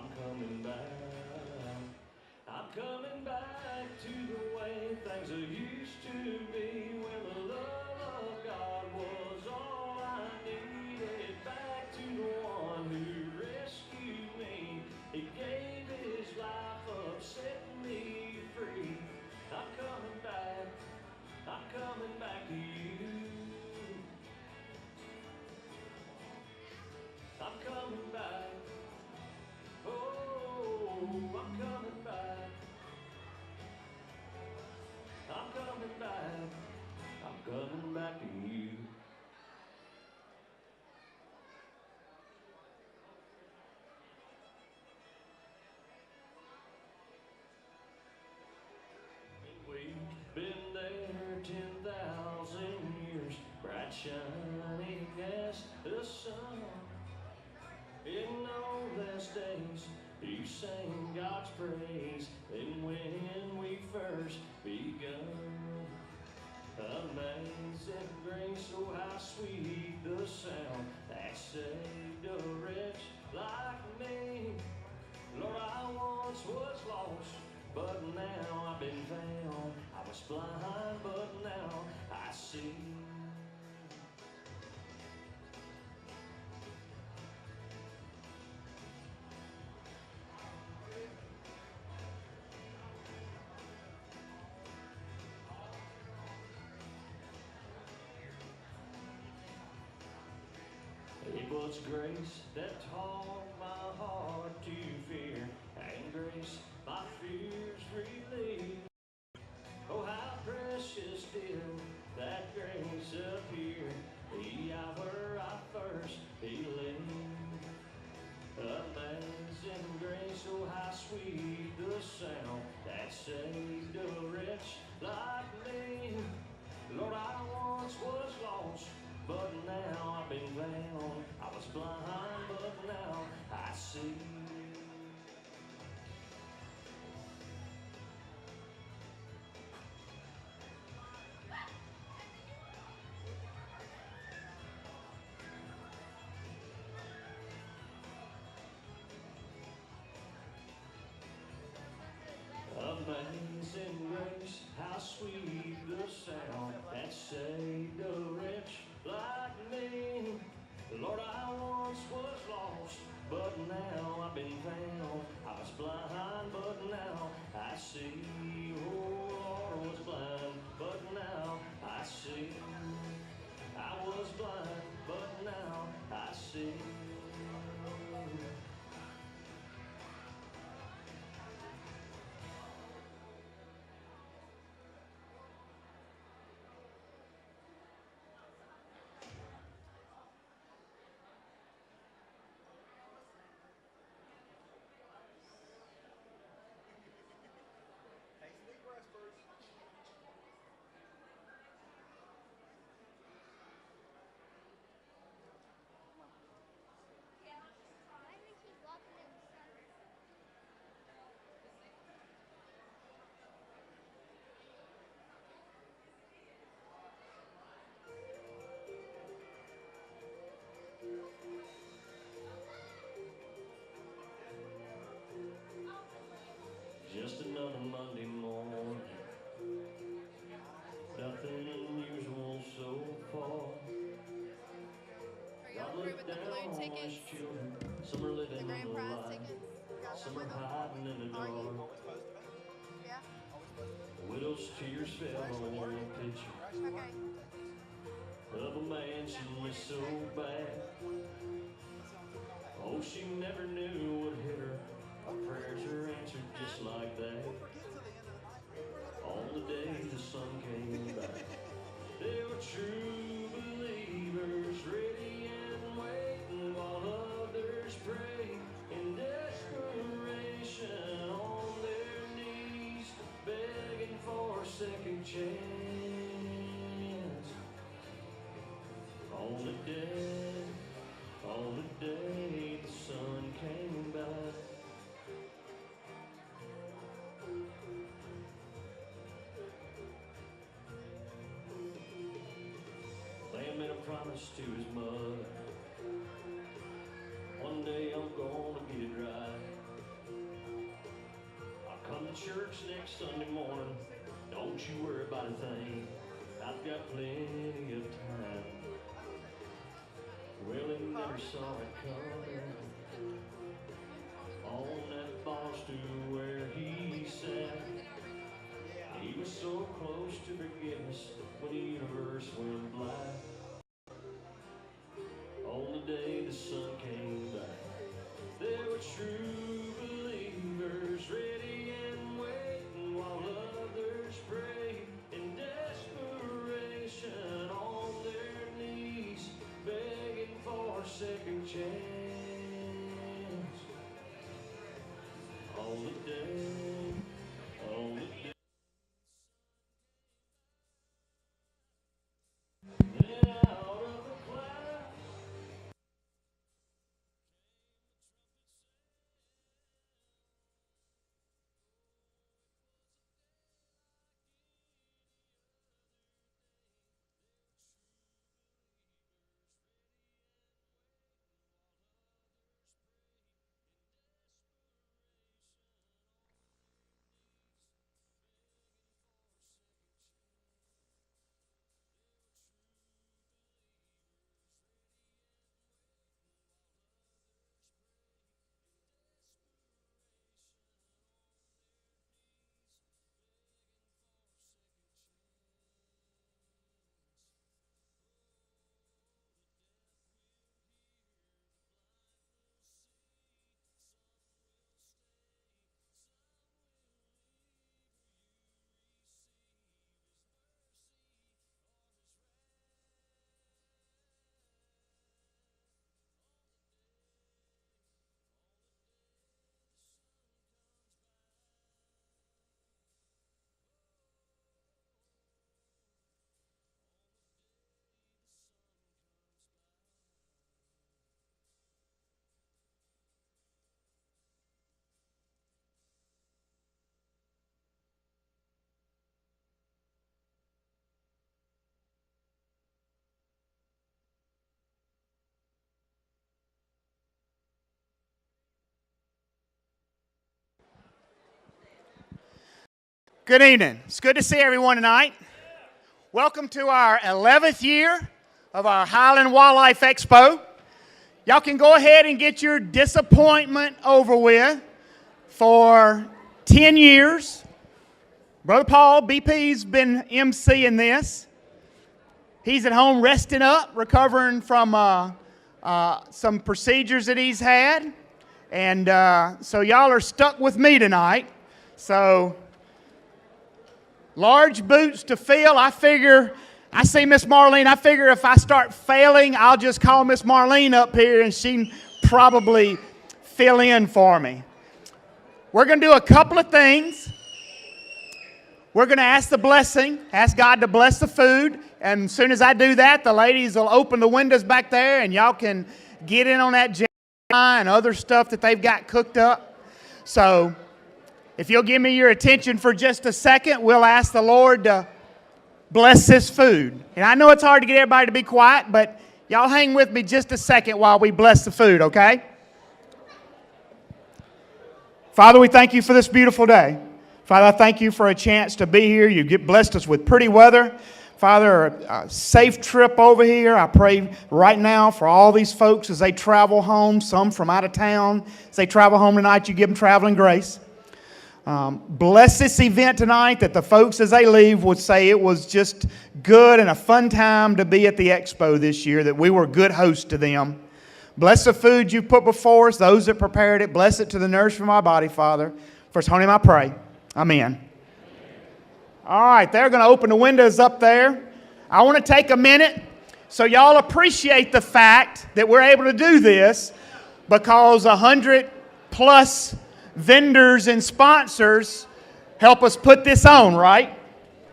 I'm coming back. I'm coming back to the way things used to be, when the love of God was all I needed. Back to the one who rescued me. He gave his life up, setting me free. I'm coming back. I'm coming back to you. I'm coming back. Oh, I'm coming back. I'm coming back. I'm coming back to you. We've been there 10,000 years, bright shining as the sun. In those days, you sang God's praise, and when we first begun. Amazing grace, oh how sweet the sound that saved a wretch like me. Lord, I once was lost, but now I've been found. I was blind, but now I see. It was grace that taught my heart to fear, and grace my fears relieved. Oh, how precious did that grace appear, the hour I first believed. Amazing grace, oh how sweet the sound that saved a wretch like me. Lord, I once was lost, but now I've been found. I was blind, but now I see. Amazing grace, how sweet the sound that saved a wretch like me. Lord, I once was lost, but now I've been found. I was blind, but now I see. Oh, Lord, I was blind, but now I see. I was blind, but now I see. Just another Monday morning, nothing unusual so far. Are y'all free with the balloon tickets? Some are living The grand the prize life, tickets? Y'all some done are with them? hiding in the Are you? dark. Yeah? Widow's tears fell on a picture Okay. of a man she missed so bad. Oh, she never knew what hit her. Our prayers are answered just like that. On the day the sun came back, they were true believers, ready and waiting while others pray in desperation, on their knees, begging for a second chance. On the day the sun came back. Man made a promise to his mother, one day I'm gonna get it right. you worry about a thing. I've got plenty of time. Well, he never saw it coming. On that bar stool where he sat, he was so close to forgiveness when the universe went black. On the day the sun came back, there were true believers ready and waiting while others prayed in desperation on their knees, begging for a second chance. On the day, on the day. Then out of the cloud. Good evening. It's good to see everyone tonight. Welcome to our 11th year of our Highland Wildlife Expo. Y'all can go ahead and get your disappointment over with. For 10 years, Brother Paul, BP's been emceeing this. He's at home resting up, recovering from some procedures that he's had. And so y'all are stuck with me tonight. So large boots to fill. I see Miss Marlene. I figure if I start failing, I'll just call Miss Marlene up here and she can probably fill in for me. We're going to do a couple of things. We're going to ask God to bless the food. And as soon as I do that, the ladies will open the windows back there and y'all can get in on that jam and other stuff that they've got cooked up. So if you'll give me your attention for just a second, we'll ask the Lord to bless this food. And I know it's hard to get everybody to be quiet, but y'all hang with me just a second while we bless the food, okay? Father, we thank you for this beautiful day. Father, I thank you for a chance to be here. You blessed us with pretty weather. Father, a safe trip over here. I pray right now for all these folks as they travel home, some from out of town. As they travel home tonight, you give them traveling grace. Bless this event tonight, that the folks as they leave would say it was just good and a fun time to be at the Expo this year, that we were good hosts to them. Bless the food you put before us, those that prepared it. Bless it to the nourishment of my body, Father. For His holy name I pray. Amen. All right, they're going to open the windows up there. I want to take a minute so y'all appreciate the fact that we're able to do this, because 100 plus vendors and sponsors help us put this on, right?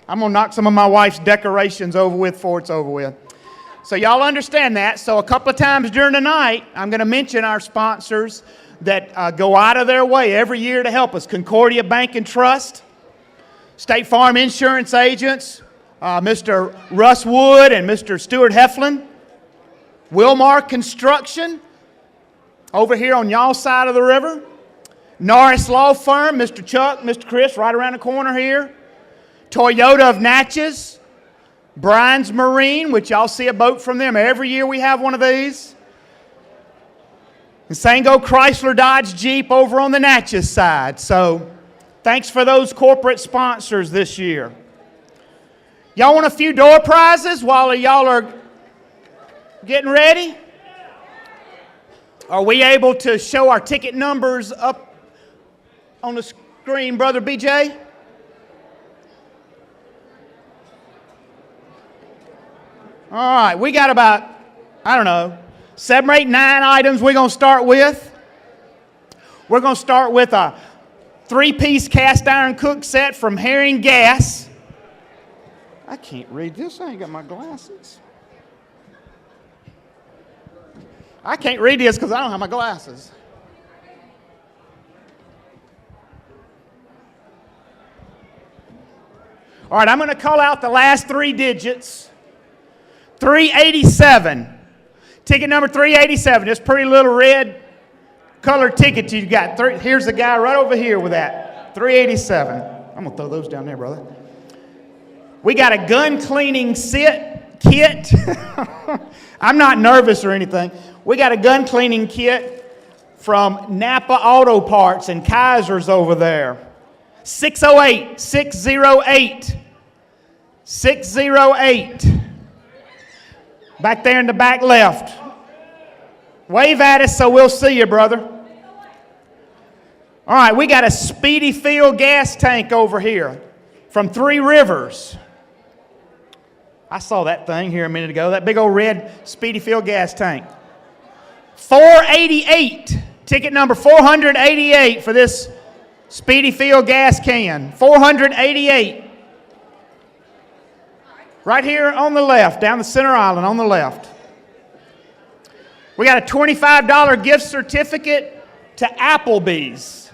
I'm going to knock some of my wife's decorations over with before it's over with. So y'all understand that. So a couple of times during the night, I'm going to mention our sponsors that go out of their way every year to help us. Concordia Bank and Trust, State Farm Insurance Agents, Mr. Russ Wood and Mr. Stuart Heflin, Wilmar Construction, over here on y'all's side of the river, Norris Law Firm, Mr. Chuck, Mr. Chris, right around the corner here. Toyota of Natchez, Brian's Marine, which y'all see a boat from them. Every year we have one of these. And Sango Chrysler Dodge Jeep over on the Natchez side. So thanks for those corporate sponsors this year. Y'all want a few door prizes while y'all are getting ready? Are we able to show our ticket numbers up on the screen, Brother BJ? All right, we got about, 7 or 8, 9 items we're going to start with. We're going to start with a 3-piece cast iron cook set from Herring Gas. I can't read this. I ain't got my glasses. I can't read this because I don't have my glasses. All right, I'm going to call out the last 3 digits. 387. Ticket number 387. This pretty little red colored ticket you got. Here's the guy right over here with that. 387. I'm going to throw those down there, brother. We got a gun cleaning kit. I'm not nervous or anything. We got a gun cleaning kit from Napa Auto Parts and Kaiser's over there. 608, 608, 608. Back there in the back left. Wave at us so we'll see you, brother. All right, we got a Speedy Fuel gas tank over here from Three Rivers. I saw that thing here a minute ago, that big old red Speedy Fuel gas tank. 488, ticket number 488 for this Speedy Fuel gas can. 488. Right here on the left, down the center island on the left. We got a $25 gift certificate to Applebee's.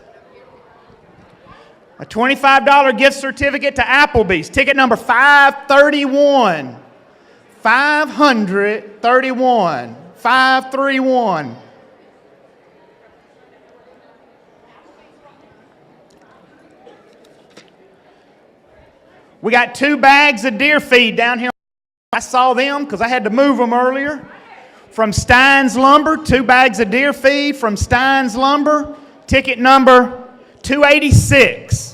A $25 gift certificate to Applebee's. Ticket number 531. 531. 531. We got 2 bags of deer feed down here. I saw them because I had to move them earlier. From Stein's Lumber, 2 bags of deer feed from Stein's Lumber. Ticket number 286.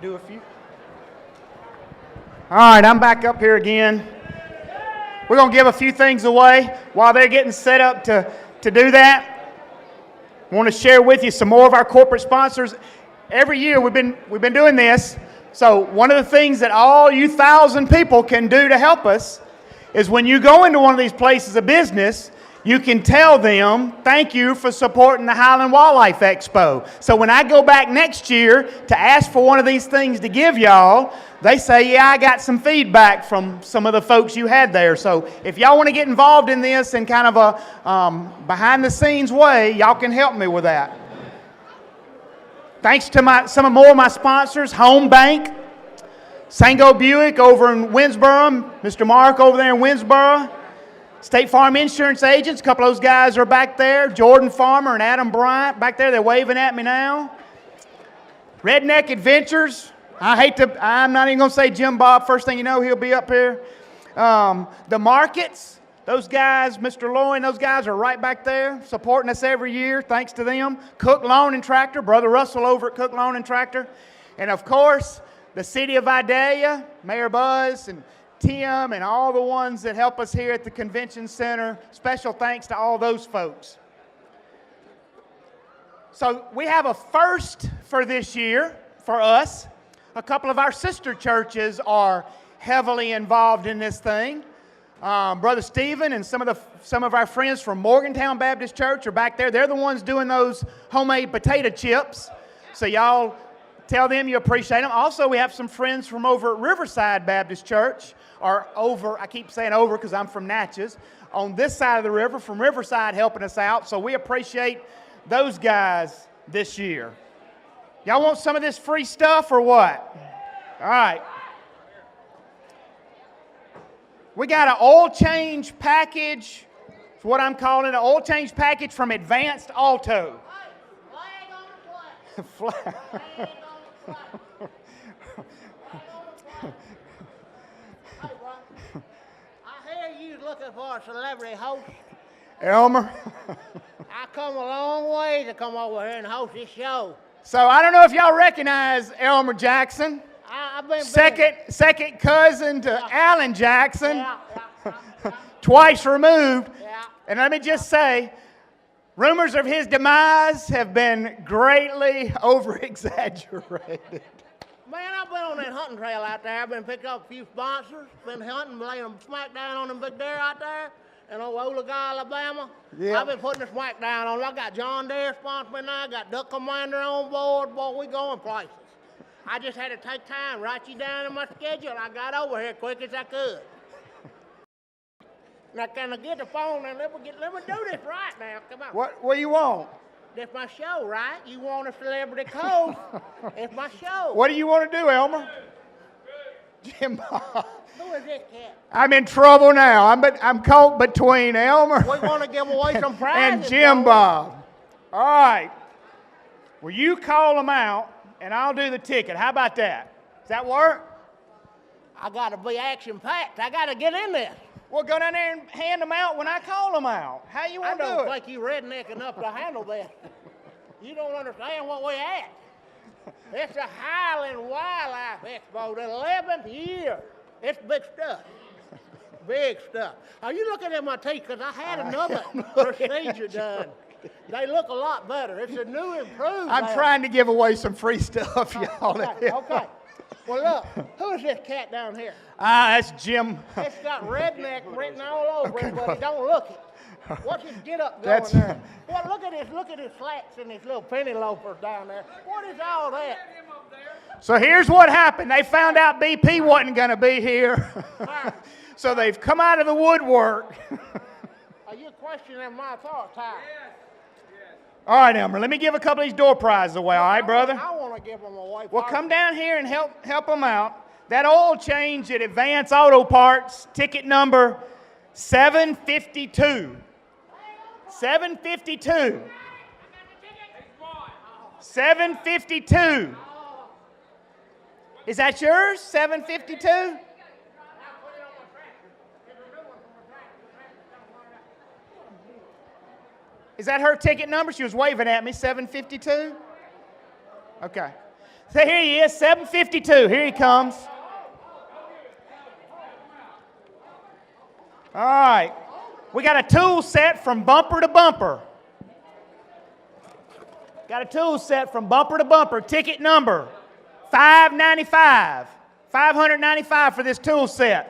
do a few. All right, I'm back up here again. We're going to give a few things away while they're getting set up to do that. I want to share with you some more of our corporate sponsors. Every year we've been doing this. So one of the things that all you 1,000 people can do to help us is when you go into one of these places of business, you can tell them, thank you for supporting the Highland Wildlife Expo. So when I go back next year to ask for one of these things to give y'all, they say, yeah, I got some feedback from some of the folks you had there. So if y'all want to get involved in this in kind of a behind-the-scenes way, y'all can help me with that. Thanks to some more of my sponsors, Home Bank, Sango Buick over in Winsboro, Mr. Mark over there in Winsboro, State Farm Insurance Agents, a couple of those guys are back there. Jordan Farmer and Adam Bryant back there. They're waving at me now. Redneck Adventures. I'm not even going to say Jim Bob. First thing you know, he'll be up here. The Markets. Those guys, Mr. Lowen, those guys are right back there supporting us every year. Thanks to them. Cook Lawn and Tractor. Brother Russell over at Cook Lawn and Tractor. And, of course, the City of Vidalia, Mayor Buzz and Tim and all the ones that help us here at the Convention Center. Special thanks to all those folks. So we have a first for this year for us. A couple of our sister churches are heavily involved in this thing. Brother Stephen and some of our friends from Morgantown Baptist Church are back there. They're the ones doing those homemade potato chips. So y'all tell them you appreciate them. Also, we have some friends from over at Riverside Baptist Church, or over, I keep saying over because I'm from Natchez, on this side of the river from Riverside helping us out. So we appreciate those guys this year. Y'all want some of this free stuff or what? All right. We got an oil change package. It's what I'm calling an oil change package from Advanced Auto. Flag on the plate. I hear you looking for a celebrity host. Elmer. I come a long way to come over here and host this show. So I don't know if y'all recognize Elmer Jackson. I've been second cousin to Alan Jackson. Yeah. Twice removed. Yeah. And let me just say, rumors of his demise have been greatly over-exaggerated. Man, I've been on that hunting trail out there. I've been picking up a few sponsors. Been hunting, laying them smack down on them big deer out there in Olaga, Alabama. Yeah. I've been putting the smack down on them. I got John Deere sponsoring me now. I got Duck Commander on board. Boy, we going places. I just had to take time, write you down in my schedule. I got over here quick as I could. Now, can I get the phone and let me do this right now? Come on. What do you want? That's my show, right? You want a celebrity coach? It's my show. What do you want to do, Elmer? Jim Bob. Who is this cat? I'm in trouble now. I'm caught between Elmer We want to give away some prizes. and Jim don't we? Bob. All right. Well, you call them out, and I'll do the ticket. How about that? Does that work? I got to be action-packed. I got to get in there. Well, go down there and hand them out when I call them out. How you I want to do don't it? think you redneck enough to handle that. You don't understand what we're at. It's the Highland Wildlife Expo, the 11th year. It's big stuff. Big stuff. Are you looking at my teeth? Because I had another procedure done. They look a lot better. It's a new improved. I'm trying to give away some free stuff, y'all. Okay. Well, look. Who is this cat down here? That's Jim. It's got redneck written all over it, but it don't look it. What's his get up going That's- there? Well, look at his slacks and his little penny loafers down there. What is all that? So here's what happened. They found out BP wasn't going to be here. So they've come out of the woodwork. Are you questioning my authority? All right, Elmer, let me give a couple of these door prizes away, all right, brother? I want to give them away. Well, come down here and help them out. That oil change at Advance Auto Parts, ticket number 752. 752. 752. Is that yours? 752? Is that her ticket number? She was waving at me, 752? Okay. So here he is, 752. Here he comes. All right. We got a tool set from bumper to bumper. Got a tool set from bumper to bumper. Ticket number 595. 595 for this tool set.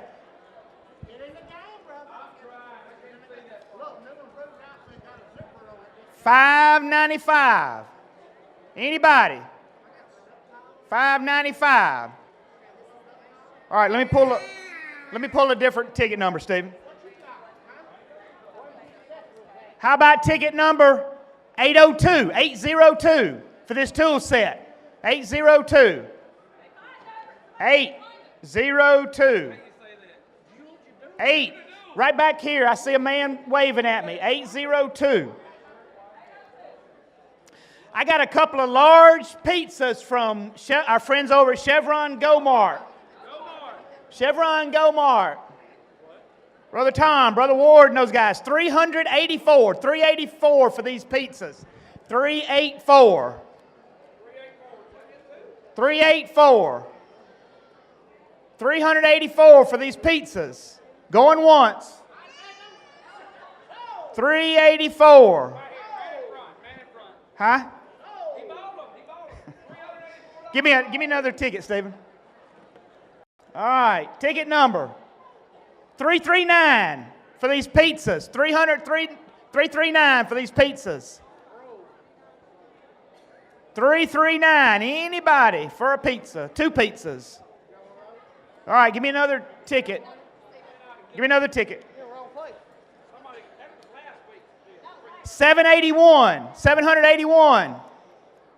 $595. Anybody? $595. All right, let me pull a different ticket number, Stephen. How about ticket number 802, 802 for this tool set? 802. 802. 8. Right back here, I see a man waving at me. 802. I got a couple of large pizzas from our friends over at Chevron Go Mart. Chevron Go Mart. Brother Tom, Brother Ward and those guys. 384. 384 for these pizzas. 384. 384. 384 for these pizzas. Going once. 384. Huh? Give me another ticket, Stephen. All right, ticket number 339 for these pizzas. 339 for these pizzas. 339. Anybody for a pizza? 2 pizzas. All right, give me another ticket. Give me another ticket. 781. 781.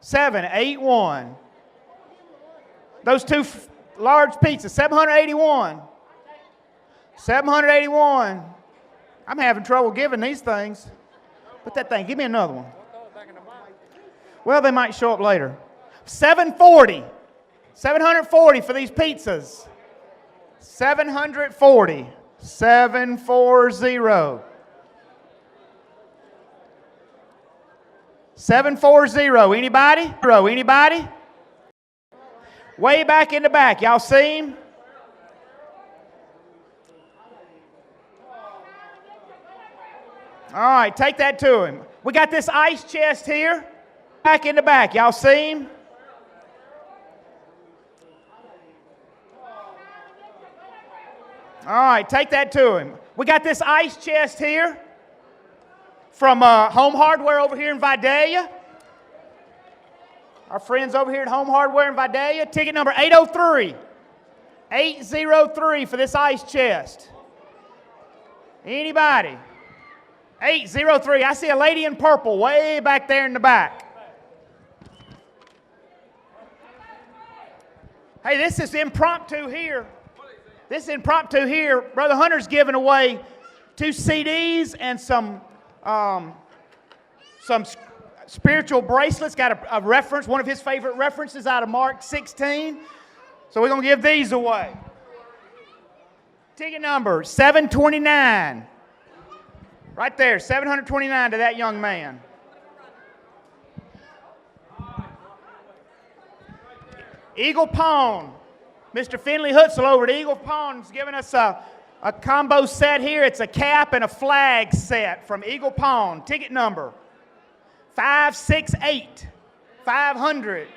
781. Those 2 large pizzas. 781. 781. I'm having trouble giving these things. Put that thing. Give me another one. Well, they might show up later. 740. 740 for these pizzas. 740. 740. 740. Anybody? Anybody? Way back in the back. Y'all see him? All right, take that to him. We got this ice chest here. Back in the back. Y'all see him? All right, take that to him. We got this ice chest here from Home Hardware over here in Vidalia. Our friends over here at Home Hardware in Vidalia. Ticket number 803. 803 for this ice chest. Anybody? 803. I see a lady in purple way back there in the back. Hey, this is impromptu here. This is impromptu here. Brother Hunter's giving away 2 CDs and some spiritual bracelets. Got a reference, one of his favorite references out of Mark 16. So we're going to give these away. Ticket number 729. Right there, 729 to that young man. Eagle Pawn. Mr. Finley Hutzel over at Eagle Pawn's giving us a combo set here. It's a cap and a flag set from Eagle Pawn. Ticket number 568. 500.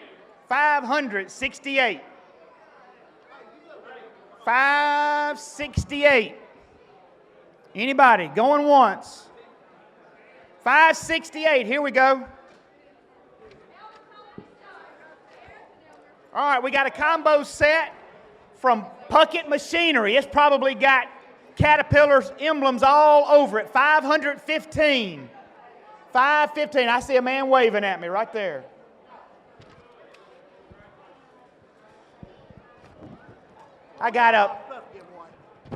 568. 568. Anybody? Going once. 568. Here we go. All right, we got a combo set from Puckett Machinery. It's probably got Caterpillar's emblems all over it. 515. 515. I see a man waving at me right there. I got a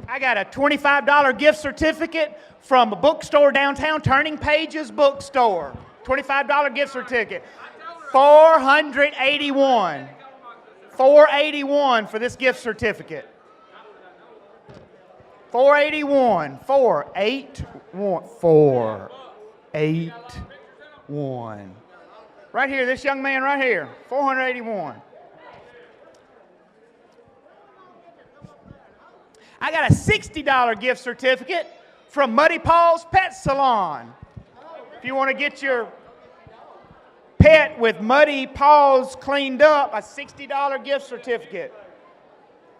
$25 gift certificate from a bookstore downtown, Turning Pages Bookstore. $25 gift certificate. 481. 481 for this gift certificate. 481. 481. 481. Right here, this young man right here. 481. I got a $60 gift certificate from Muddy Paul's Pet Salon. If you want to get your pet with muddy paws cleaned up, a $60 gift certificate.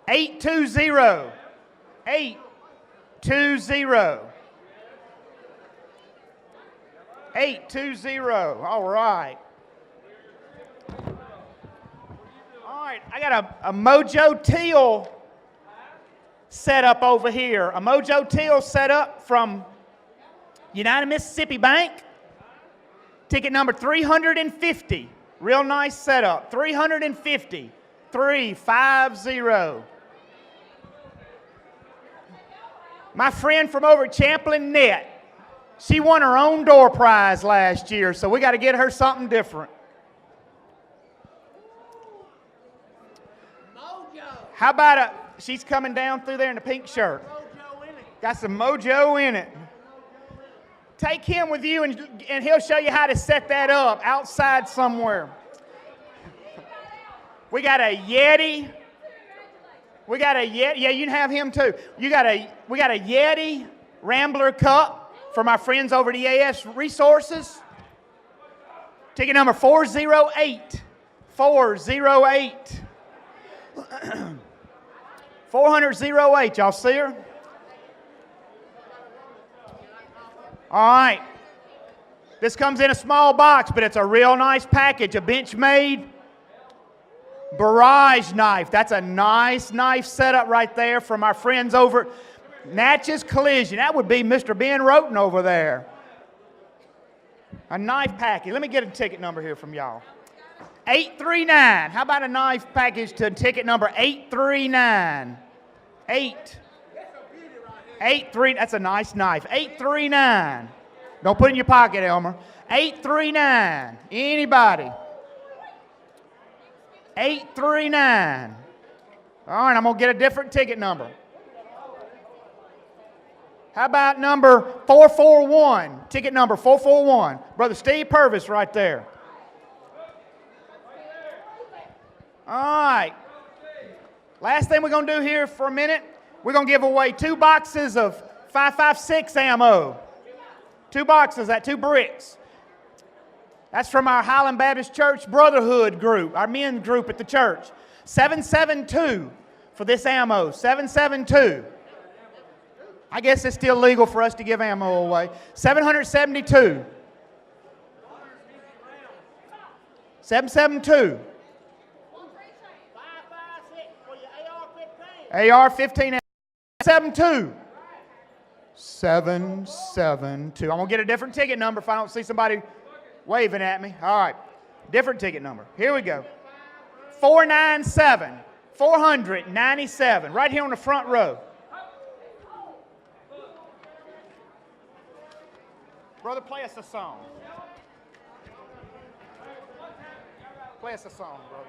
820. 820. 820. All right. All right, I got a Mojo Teal set up over here. A Mojo Teal set up from United Mississippi Bank. Ticket number 350. Real nice setup. 350. 350. My friend from over at Champlin Net. She won her own door prize last year, so we got to get her something different. Mojo. How about she's coming down through there in the pink shirt. Mojo in it. Got some mojo in it. Take him with you and he'll show you how to set that up outside somewhere. We got a Yeti. We got a Yeti. Yeah, you can have him too. We got a Yeti Rambler Cup for my friends over at EAS Resources. Ticket number 408. 408. 408. Y'all see her? All right. This comes in a small box, but it's a real nice package. A Benchmade barrage knife. That's a nice knife setup right there from our friends over at Natchez Collision. That would be Mr. Ben Roten over there. A knife package. Let me get a ticket number here from y'all. 839. How about a knife package to ticket number 839? 839. That's a nice knife. 839. Don't put it in your pocket, Elmer. 839. Anybody? 839. All right, I'm going to get a different ticket number. How about number 441? Ticket number 441. Brother Steve Purvis right there. All right. Last thing we're going to do here for a minute, we're going to give away 2 boxes of 5.56 ammo. 2 boxes, that 2 bricks. That's from our Highland Baptist Church Brotherhood group, our men's group at the church. 772 for this ammo, 772. I guess it's still legal for us to give ammo away. 772. 772. 556 for your AR-15. AR-15. 772. 772. I'm going to get a different ticket number if I don't see somebody waving at me. All right. Different ticket number. Here we go. 497. 497. Right here on the front row. Brother, play us a song. Play us a song, brother.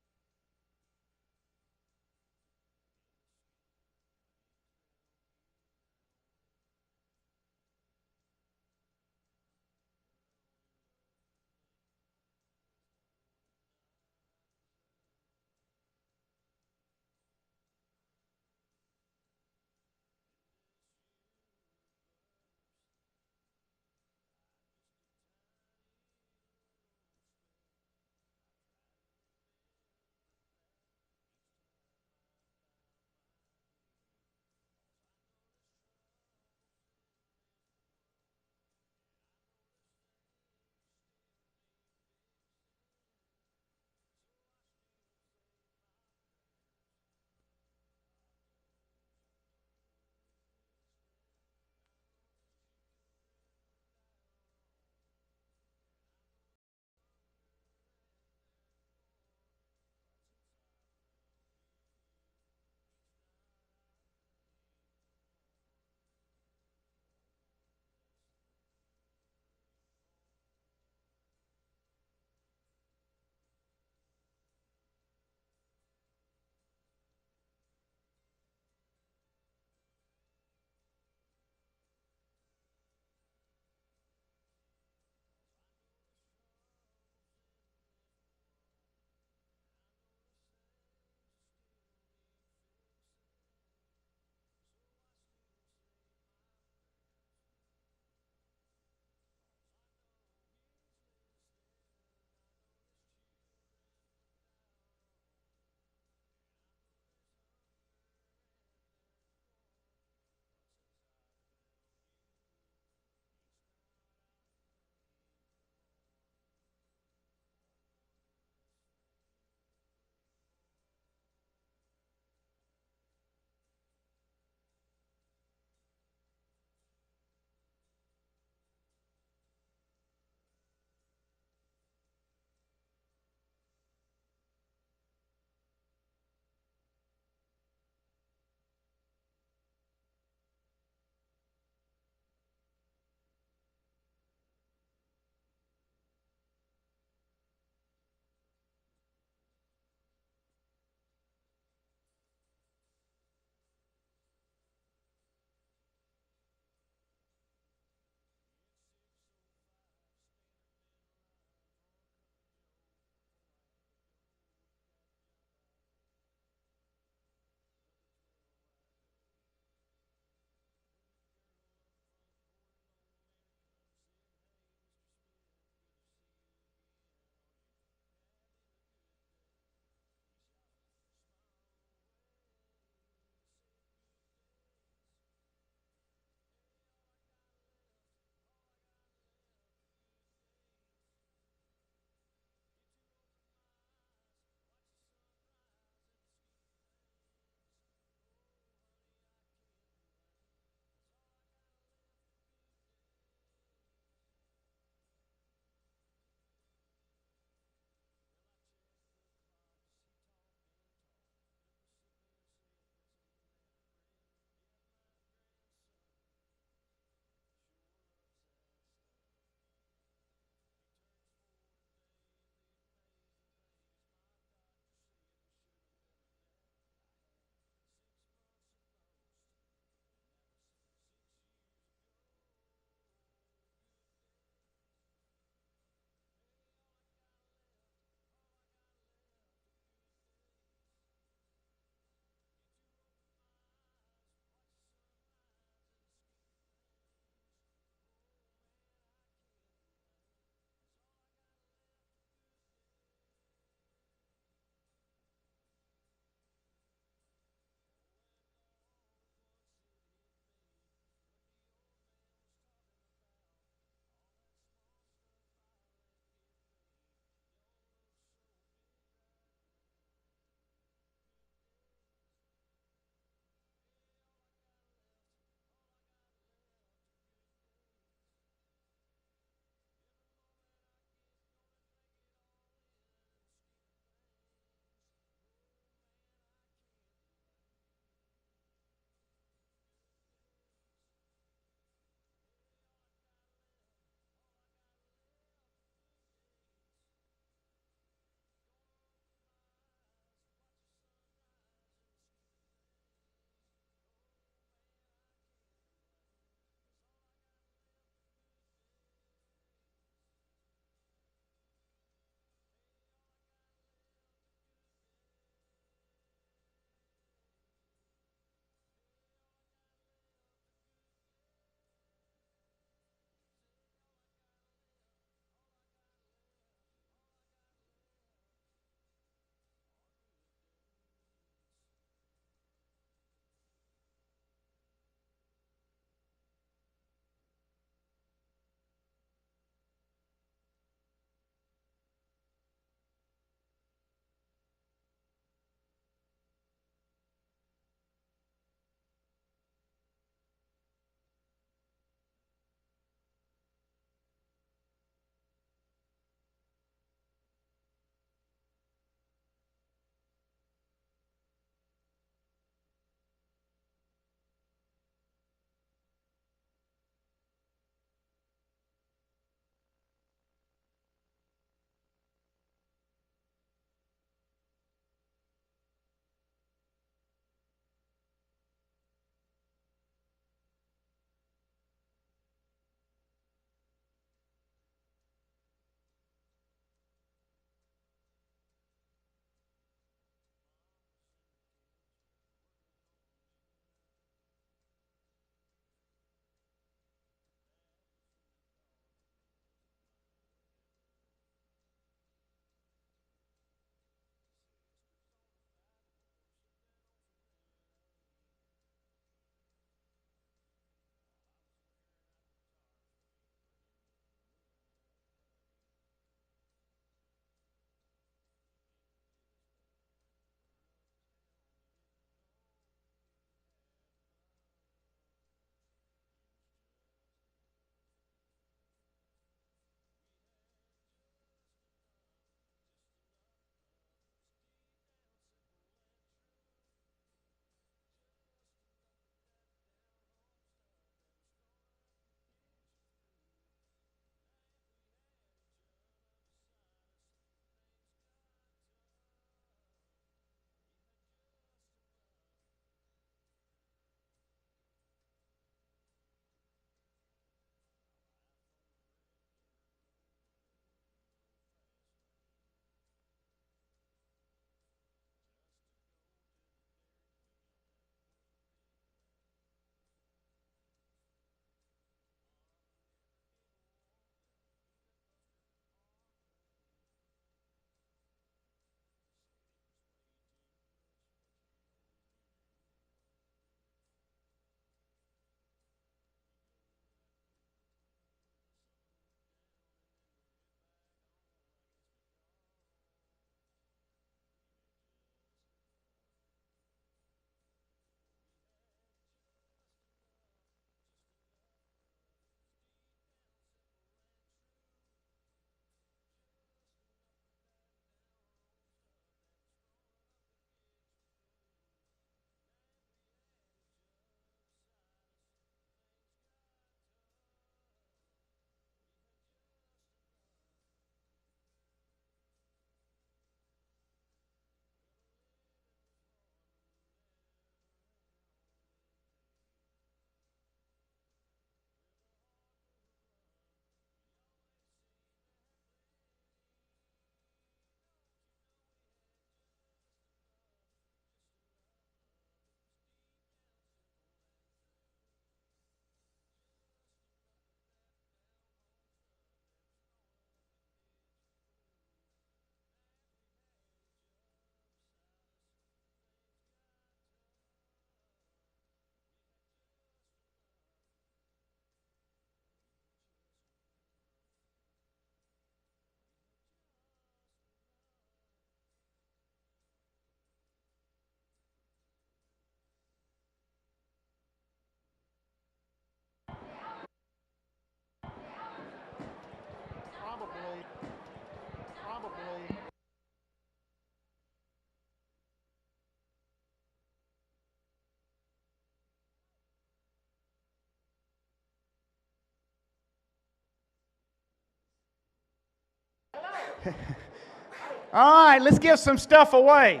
All right, let's give some stuff away.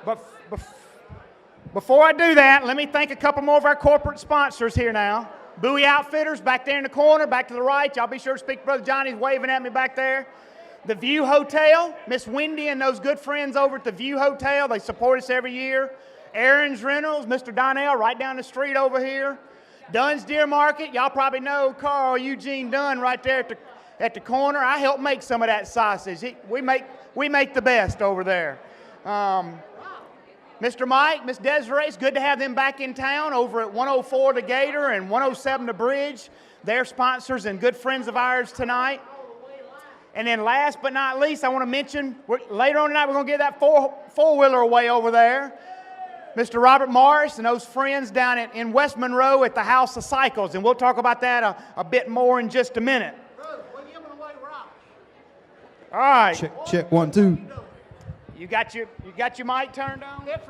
But before I do that, let me thank a couple more of our corporate sponsors here now. Bowie Outfitters back there in the corner, back to the right. Y'all be sure to speak to Brother Johnny. He's waving at me back there. The View Hotel, Miss Wendy and those good friends over at the View Hotel. They support us every year. Aaron's Rentals, Mr. Donnell right down the street over here. Dunn's Deer Market. Y'all probably know Carl Eugene Dunn right there at the corner. I help make some of that sausage. We make the best over there. Mr. Mike, Miss Desiree, it's good to have them back in town over at 104 the Gator and 107 the Bridge. They're sponsors and good friends of ours tonight. And then last but not least, I want to mention, later on tonight we're going to get that four-wheeler away over there. Mr. Robert Morris and those friends down in West Monroe at the House of Cycles. And we'll talk about that a bit more in just a minute. We're giving away rocks. All right. Check 1, 2. You got your mic turned on? It's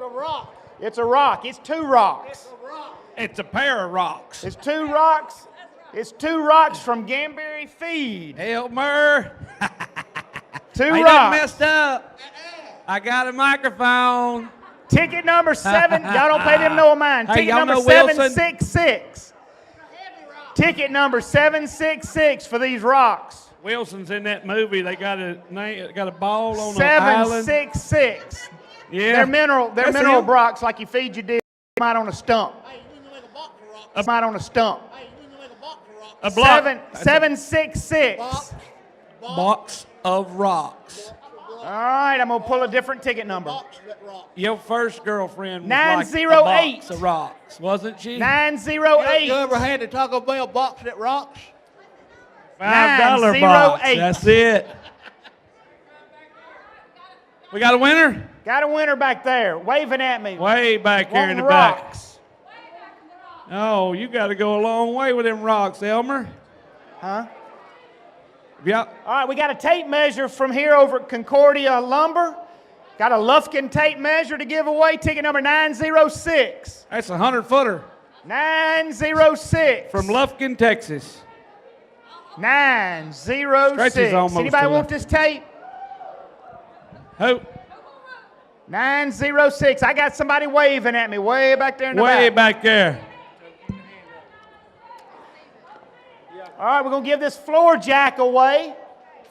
a rock. It's a rock. It's a rock. It's two rocks. It's a rock. It's a pair of rocks. It's two rocks. It's two rocks from Gamberry Feed. Elmer. Two I done rocks. messed up. I got a microphone. Ticket number 7. Y'all don't pay them no mind. Hey, Ticket y'all number know Wilson? 766. Ticket number 766 for these rocks. Wilson's in that movie. They got a ball on the island. 766. Yeah. They're mineral That's him. rocks like you feed your deer. Out on a stump. Hey, you can make a box of rocks. Out on a stump. Hey, you can make a box of rocks. A block. 766. Box of rocks. All right, I'm going to pull a different ticket number. Box that rock. Your first girlfriend was 908. like a box of rocks, wasn't she? 908. You ever had the Taco Bell box that rocks? $5 box. 908. That's it. We got a winner? Got a winner back there, waving at me. Way back here in the rocks. back. Oh, you got to go a long way with them rocks, Elmer. Huh? Yeah. All right, we got a tape measure from here over at Concordia Lumber. Got a Lufkin tape measure to give away. Ticket number 906. That's a 100-footer 906. from Lufkin, Texas. 906. Stretches almost Anybody to want the- this tape? Who? 906. I got somebody waving at me way back there in the Way back. back there. All right, we're going to give this floor jack away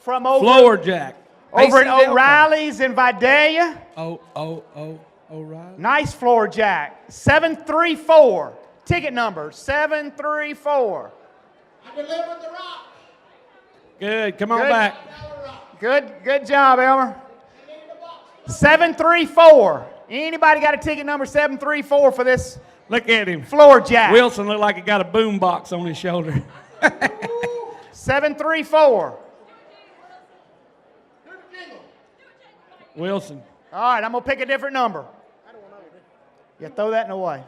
from over Floor jack. at ACL. O'Reilly's in Vidalia. O'Reilly. Nice floor jack. 734. Ticket number 734. I delivered the rock. Good. Come on Good. back. Good job, Elmer. 734. Anybody got a ticket number 734 for this Look at him. floor jack? Wilson looked like he got a boom box on his shoulder. 734. Wilson. All right, I'm going to pick a different number. Yeah, throw that in the way.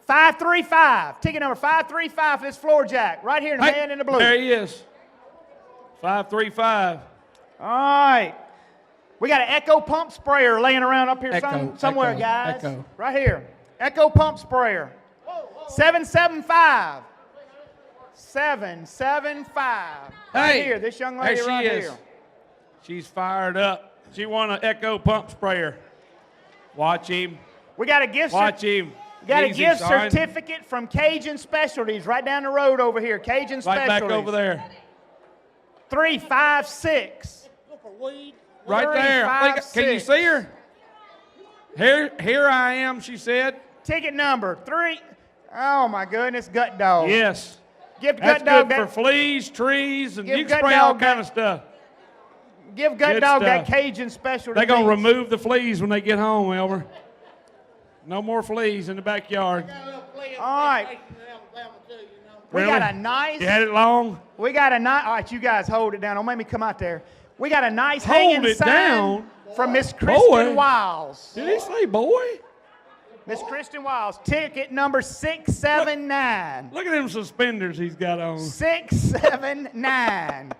535. Ticket number 535 for this floor jack. Right here, the Hey, man in the blue. There he is. 535. All right. We got an Echo pump sprayer laying around up here Echo, somewhere, Echo, guys. Echo. Right here. Echo pump sprayer. 775. 775. Right Hey, here, this young there lady she right is. here. She's fired up. She won an Echo pump sprayer. Watch him. We got a gift Watch him. We got a Easy, gift son. certificate from Cajun Specialties right down the road over here. Cajun Right Specialties. back over there. 356. Look for weed. Right 3, there. 5, Can you 6. see her? Here I am, she said. Ticket number 3. Oh my goodness, Gut Dog. Yes. Give That's Gut Dog good for that. fleas, trees, and Give you can Gut spray all Dog kind that- of stuff. Give Gut Good Dog that stuff. Cajun Specialty. They're going to meats. remove the fleas when they get home, Elmer. No more fleas in the backyard. All right. We Really? got a nice. You had it long? We got a nice. All right, you guys hold it down. Don't make me come out there. We got a nice Hold hanging it sign down? from Miss Kristen Boy. Wiles. Did he say boy? Miss Kristen Wiles. Ticket number 679. Look at them suspenders he's got on. 679.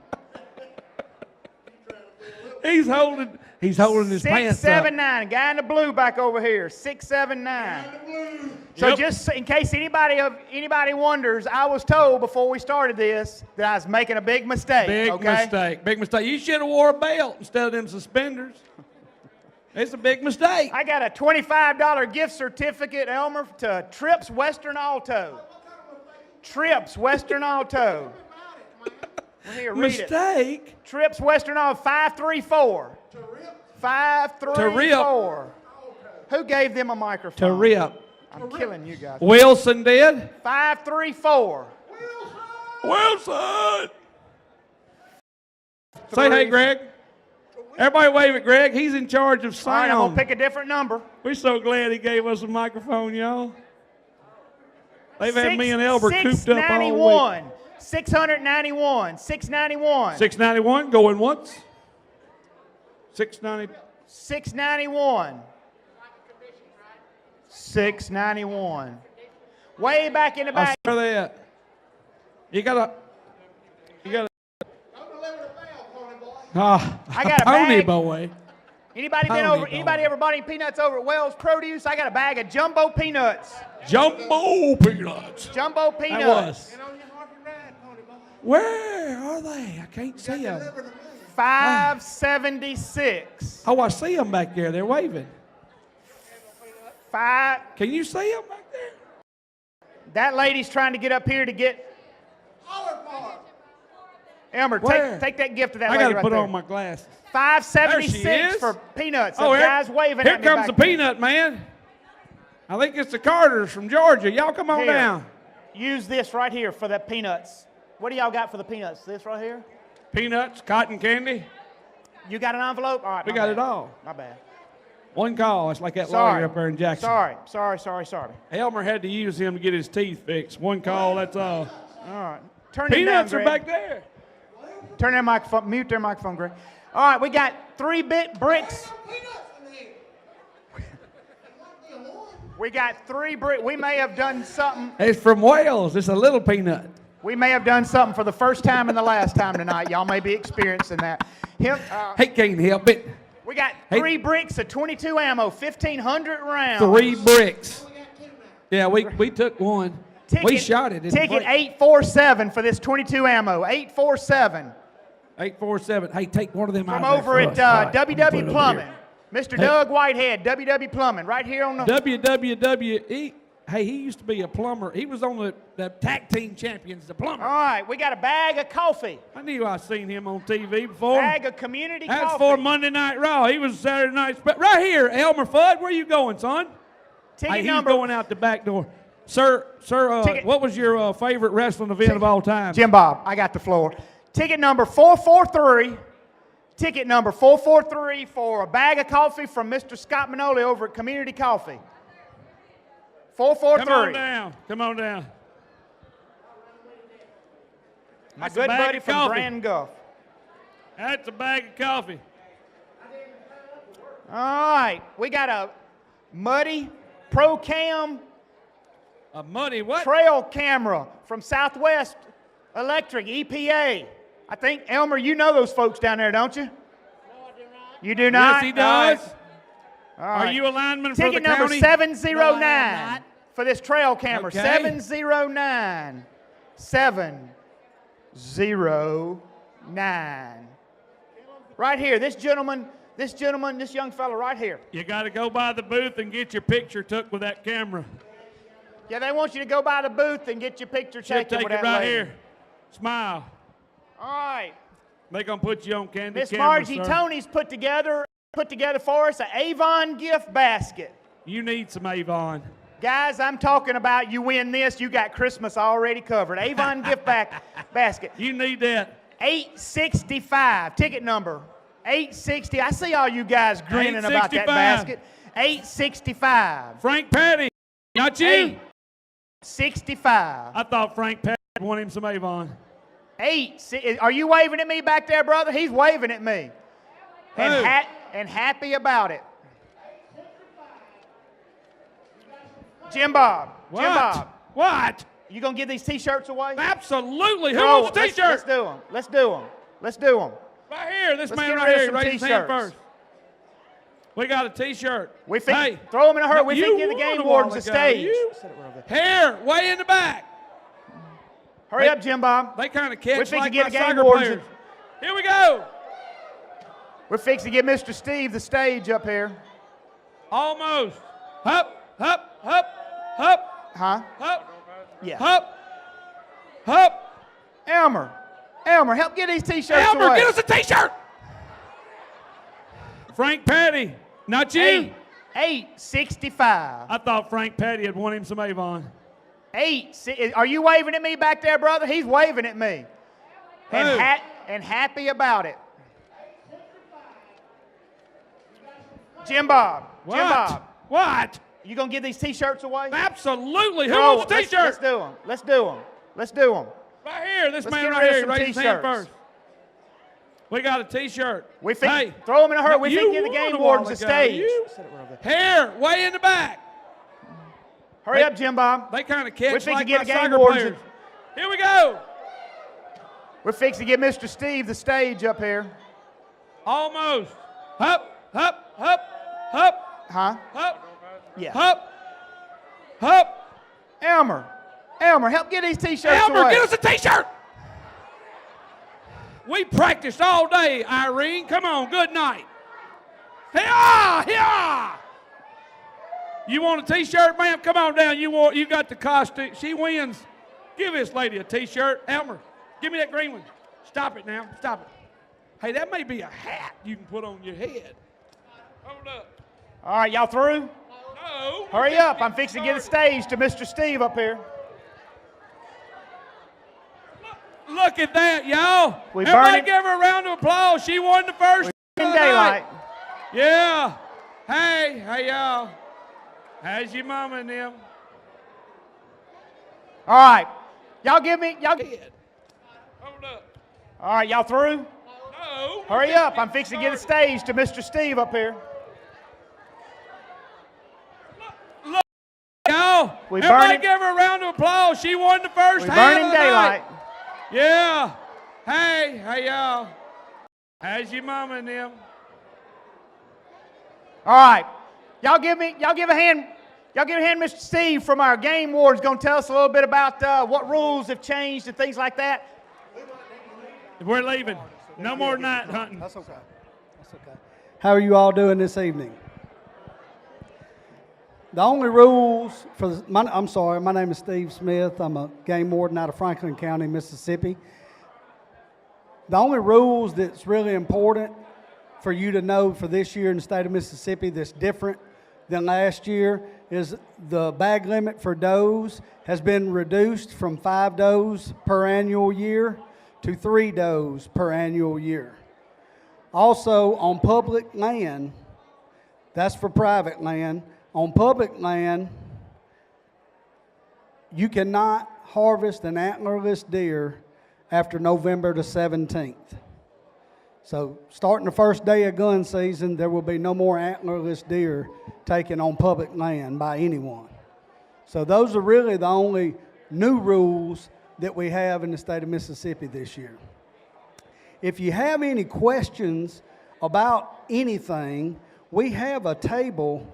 He's holding his pants up. 679. Guy in the blue back over here. 679. So Yep. just in case anybody wonders, I was told before we started this that I was making a big mistake. Big mistake. Big mistake. You should have wore a belt instead of them suspenders. It's a big mistake. I got a $25 gift certificate, Elmer, to Trips Western Auto. Trips Western Auto. Well, here, read it. Mistake? Trips Western Auto 534. 534. Who gave them a microphone? To rip. I'm killing you guys. Wilson did. 534. Wilson! Say hey, Greg. Everybody wave at Greg. He's in charge of All right, I'm going sound. to pick a different number. We're so glad he gave us a microphone, y'all. They've had me and Elber cooped up all week. 691. 691. 691, going once. 690. 691. 691. Way back in the back. Where they at? You got I got a pony bag. boy. Anybody ever bought any peanuts over at Wells Produce? I got a bag of jumbo peanuts. Jumbo peanuts. Jumbo peanuts. That was. Where are they? I can't see them. 576. Oh, I see them back there. They're waving. Can you see them back there? That lady's trying to get up here to get. Elmer, Where? take that gift to that I lady got to right put there. on my glasses. 576 There she for is. peanuts. Oh, The guy's waving here at me comes back the there. peanut man. I think it's the Carters from Georgia. Y'all come on Here. down. Use this right here for the peanuts. What do y'all got for the peanuts? This right here? Peanuts, cotton candy. You got an envelope? All right. We my got bad. it all. My bad. One call. It's like that Sorry. lawyer up there in Jackson. Sorry. Elmer had to use him to get his teeth fixed. One call, that's all. All right. Turn it down, Peanuts are Greg. back there. Turn their microphone. Mute their microphone, Greg. All right, we got 3-bit bricks. We got 3 bricks. We may have done something. It's from Wales. It's a little peanut. We may have done something for the first time and the last time tonight. Y'all may be experiencing that. He can't help it. We got 3 bricks of 22 ammo, 1,500 rounds. 3 bricks. Yeah, we took one. We shot it. Ticket 847 for this 22 ammo. 847. 847. Hey, take one of them From out over there at for us. All right, WW put it over Plumbing. here. Mr. Doug Whitehead, WW Plumbing, right here on the... WWWE. Hey, he used to be a plumber. He was on the tag team champions, the plumber. All right, we got a bag of coffee. I knew I seen him on TV before. Bag of community That's coffee. for Monday Night Raw. He was Saturday Night. Right here, Elmer Fudd. Where you going, son? Ticket He's number... going out the back door. Sir, what was your favorite wrestling event of all time? Jim Bob, I got the floor. Ticket number 443. Ticket number 443 for a bag of coffee from Mr. Scott Manoli over at Community Coffee. 443. Come on down. Come on down. My That's a good bag buddy of from coffee. Grand Gulf. That's a bag of coffee. All right, we got a Muddy Pro Cam A muddy what? trail camera from Southwest Electric, EPA. I think, Elmer, you know those folks down there, don't you? No, I do not. You do not? Yes, he does. All right. Are you a lineman for the Ticket number county? 709 No, I am not. for this trail camera. Okay. 709. 709. Right here, this young fella right here. You got to go by the booth and get your picture took with that camera. Yeah, they want you to go by the booth and get your picture She'll taken take with it that right lady. here. Smile. All right. They gonna put you on candy Miss camera, Margie sir. Tony's put together for us an Avon gift basket. You need some Avon. Guys, I'm talking about you win this, you got Christmas already covered. Avon gift basket. You need that. 865. Ticket number 860. I see all you guys grinning about that 865. basket. 865. Frank Patty, not you. 865. I thought Frank Patty wanted him some Avon. Are you waving at me back there, brother? He's waving at me. Who? And happy about it. Jim Bob. What? Jim Bob. What? You gonna give these T-shirts away? Absolutely. Who Bro, wants a let's T-shirt? do them. Let's do them. Let's do them. Right here. This Let's man get right rid of here. some Raise his hand T-shirts. first. We got a T-shirt. Hey, throw them in a hurry. We you think the won game a wardens while the ago. stage. Here, way in the back. Hurry up, Jim Bob. They kind of We're catch fixing like to get my the game soccer wardens. players. Here we go. We're fixing to get Mr. Steve the stage up here. Almost. Hup, hup, hup, hup, Huh? hup, Yeah. hup, hup. Elmer, help get these T-shirts Elmer, away. get us a T-shirt. Frank Patty, not you. 865. I thought Frank Patty had won him some Avon. Are you waving at me back there, brother? He's waving at me. And, Who? and happy about it. Jim Bob. What? Jim Bob. What? You going to give these T-shirts away? Absolutely. Who No, wants a let's T-shirt? do them. Let's do them. Let's do them. Right here. This Let's man get right rid of here. some Raise his hand T-shirts. first. We got a T-shirt. Hey, throw them in a hurry. We you think get the won game a wardens while the ago. stage. Here, way in the back. Hurry up, Jim Bob. They kind of We're catch fixing like to get my the game soccer wardens. players. Here we go. We're fixing to get Mr. Steve the stage up here. Almost. Hup, hup, hup, hup, Huh? hup, Yeah. hup, hup. Elmer, help get these T-shirts Elmer, away. get us a T-shirt. We practiced all day, Irene. Come on, good night. Here, here. You want a T-shirt, ma'am? Come on down. You got the costume. She wins. Give this lady a T-shirt. Elmer, give me that green one. Stop it now. Stop it. Hey, that may be a hat you can put on your head. Hold up. All right, y'all through? No. Hurry up. I'm fixing to get a stage to Mr. Steve up here. Look at that, y'all. We Everybody burning- give her a round of applause. She won the first In of the daylight. night. Yeah. Hey, y'all. How's your mama and them? All right. Y'all Head. Hold up. All right, y'all through? No. Hurry up. I'm fixing to get a stage to Mr. Steve up here. Look, y'all. We Everybody burning- give her a round of applause. She won the first We're half burning of the daylight. night. Yeah. Hey, y'all. How's your mama and them? All right. Y'all give a hand, Mr. Steve from our game ward is going to tell us a little bit about what rules have changed and things like that. We're leaving. No more night hunting. That's okay. That's okay. How are you all doing this evening? The only rules for I'm sorry, my name is Steve Smith. I'm a game warden out of Franklin County, Mississippi. The only rules that's really important for you to know for this year in the state of Mississippi that's different than last year is the bag limit for does has been reduced from 5 does per annual year to 3 does per annual year. Also, on public land, that's for private land. On public land, you cannot harvest an antlerless deer after November the 17th. So starting the first day of gun season, there will be no more antlerless deer taken on public land by anyone. So those are really the only new rules that we have in the state of Mississippi this year. If you have any questions about anything, we have a table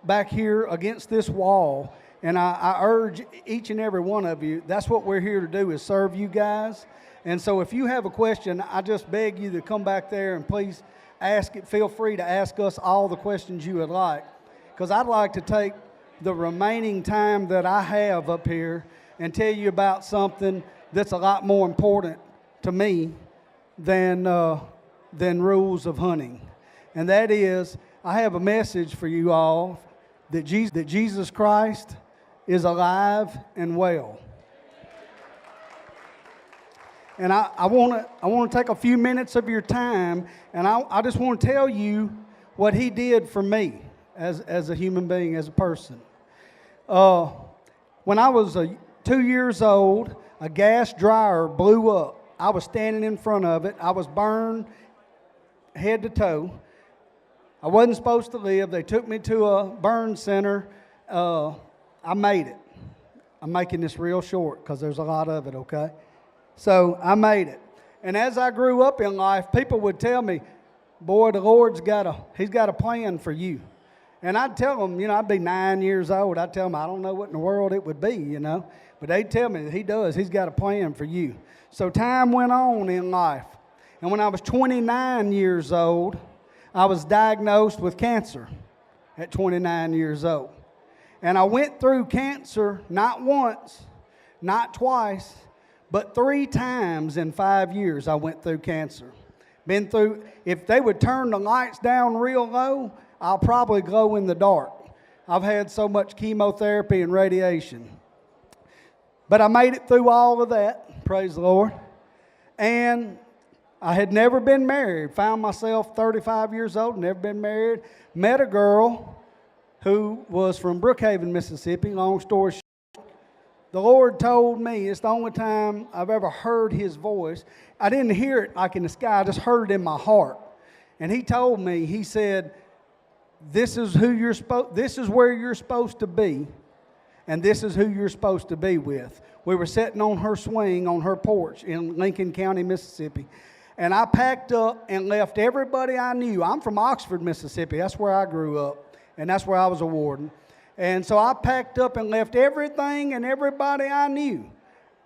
back here against this wall, and I urge each and every one of you, that's what we're here to do, is serve you guys. And so if you have a question, I just beg you to come back there and please ask it. Feel free to ask us all the questions you would like, because I'd like to take the remaining time that I have up here and tell you about something that's a lot more important to me than rules of hunting. And that is, I have a message for you all that Jesus Christ is alive and well. And I want to take a few minutes of your time, and I just want to tell you what he did for me as a human being, as a person. When I was 2 years old, a gas dryer blew up. I was standing in front of it. I was burned head to toe. I wasn't supposed to live. They took me to a burn center. I made it. I'm making this real short because there's a lot of it, okay? So I made it. And as I grew up in life, people would tell me, boy, He's got a plan for you. And I'd tell them, I'd be 9 years old. I'd tell them, I don't know what in the world it would be, But they'd tell me that He does. He's got a plan for you. So time went on in life. And when I was 29 years old, I was diagnosed with cancer at 29 years old. And I went through cancer not once, not twice, but 3 times in 5 years I went through cancer. Been through, if they would turn the lights down real low, I'll probably glow in the dark. I've had so much chemotherapy and radiation. But I made it through all of that, praise the Lord. And I had never been married. Found myself 35 years old, never been married. Met a girl who was from Brookhaven, Mississippi. Long story short, the Lord told me, it's the only time I've ever heard His voice. I didn't hear it like in the sky, I just heard it in my heart. And He told me, He said, this is where you're supposed to be, and this is who you're supposed to be with. We were sitting on her swing on her porch in Lincoln County, Mississippi. And I packed up and left everybody I knew. I'm from Oxford, Mississippi. That's where I grew up, and that's where I was a warden. And so I packed up and left everything and everybody I knew.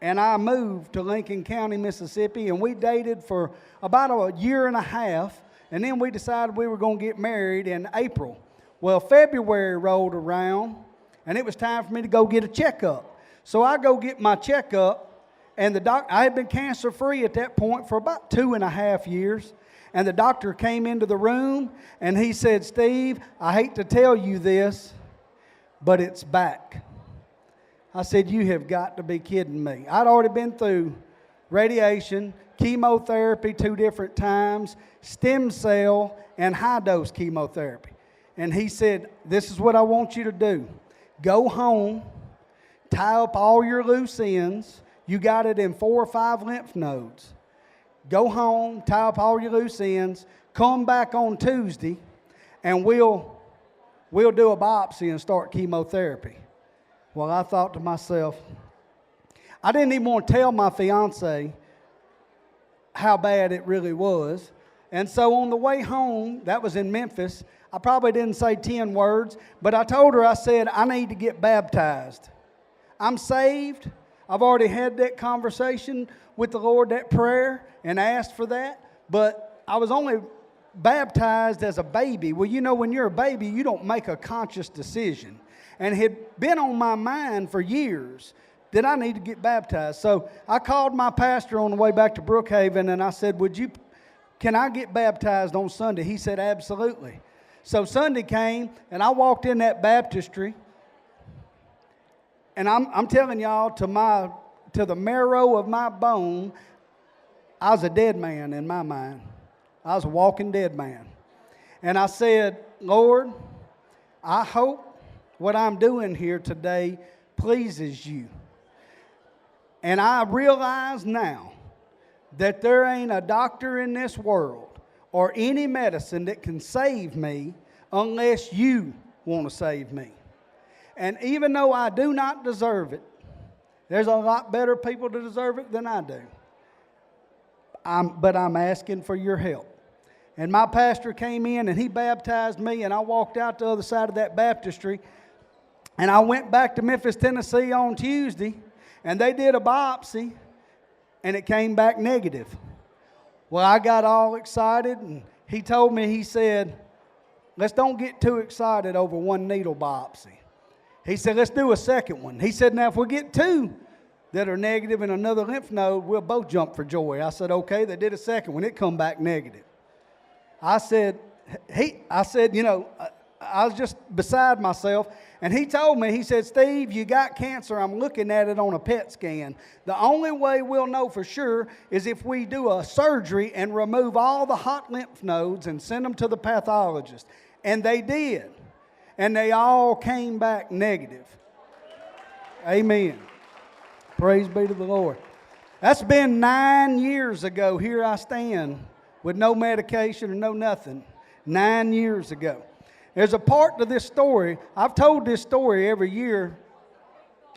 And I moved to Lincoln County, Mississippi, and we dated for about a year and a half. And then we decided we were going to get married in April. Well, February rolled around, and it was time for me to go get a checkup. So I go get my checkup. And I had been cancer-free at that point for about 2.5 years. And the doctor came into the room, and he said, Steve, I hate to tell you this, but it's back. I said, you have got to be kidding me. I'd already been through radiation, chemotherapy 2 different times, stem cell, and high-dose chemotherapy. And he said, this is what I want you to do. Go home, tie up all your loose ends. You got it in 4 or 5 lymph nodes. Go home, tie up all your loose ends, come back on Tuesday, and we'll do a biopsy and start chemotherapy. Well, I thought to myself, I didn't even want to tell my fiance how bad it really was. And so on the way home, that was in Memphis, I probably didn't say 10 words, but I told her, I said, I need to get baptized. I'm saved. I've already had that conversation with the Lord, that prayer, and asked for that. But I was only baptized as a baby. Well, when you're a baby, you don't make a conscious decision. And it had been on my mind for years that I need to get baptized. So I called my pastor on the way back to Brookhaven, and I said, can I get baptized on Sunday? He said, absolutely. So Sunday came, and I walked in that baptistry. And I'm telling y'all, to the marrow of my bone, I was a dead man in my mind. I was a walking dead man. And I said, Lord, I hope what I'm doing here today pleases you. And I realize now that there ain't a doctor in this world or any medicine that can save me unless you want to save me. And even though I do not deserve it, there's a lot better people to deserve it than I do. But I'm asking for your help. And my pastor came in and he baptized me, and I walked out the other side of that baptistry. And I went back to Memphis, Tennessee on Tuesday, and they did a biopsy, and it came back negative. Well, I got all excited, and he told me, he said, let's don't get too excited over one needle biopsy. He said, let's do a second one. He said, now if we get 2 that are negative in another lymph node, we'll both jump for joy. I said, okay. They did a second one. It come back negative. I said, I was just beside myself. And he told me, he said, Steve, you got cancer. I'm looking at it on a PET scan. The only way we'll know for sure is if we do a surgery and remove all the hot lymph nodes and send them to the pathologist. And they did. And they all came back negative. Amen. Praise be to the Lord. That's been 9 years ago. Here I stand with no medication or no nothing. 9 years ago. There's a part to this story. I've told this story every year,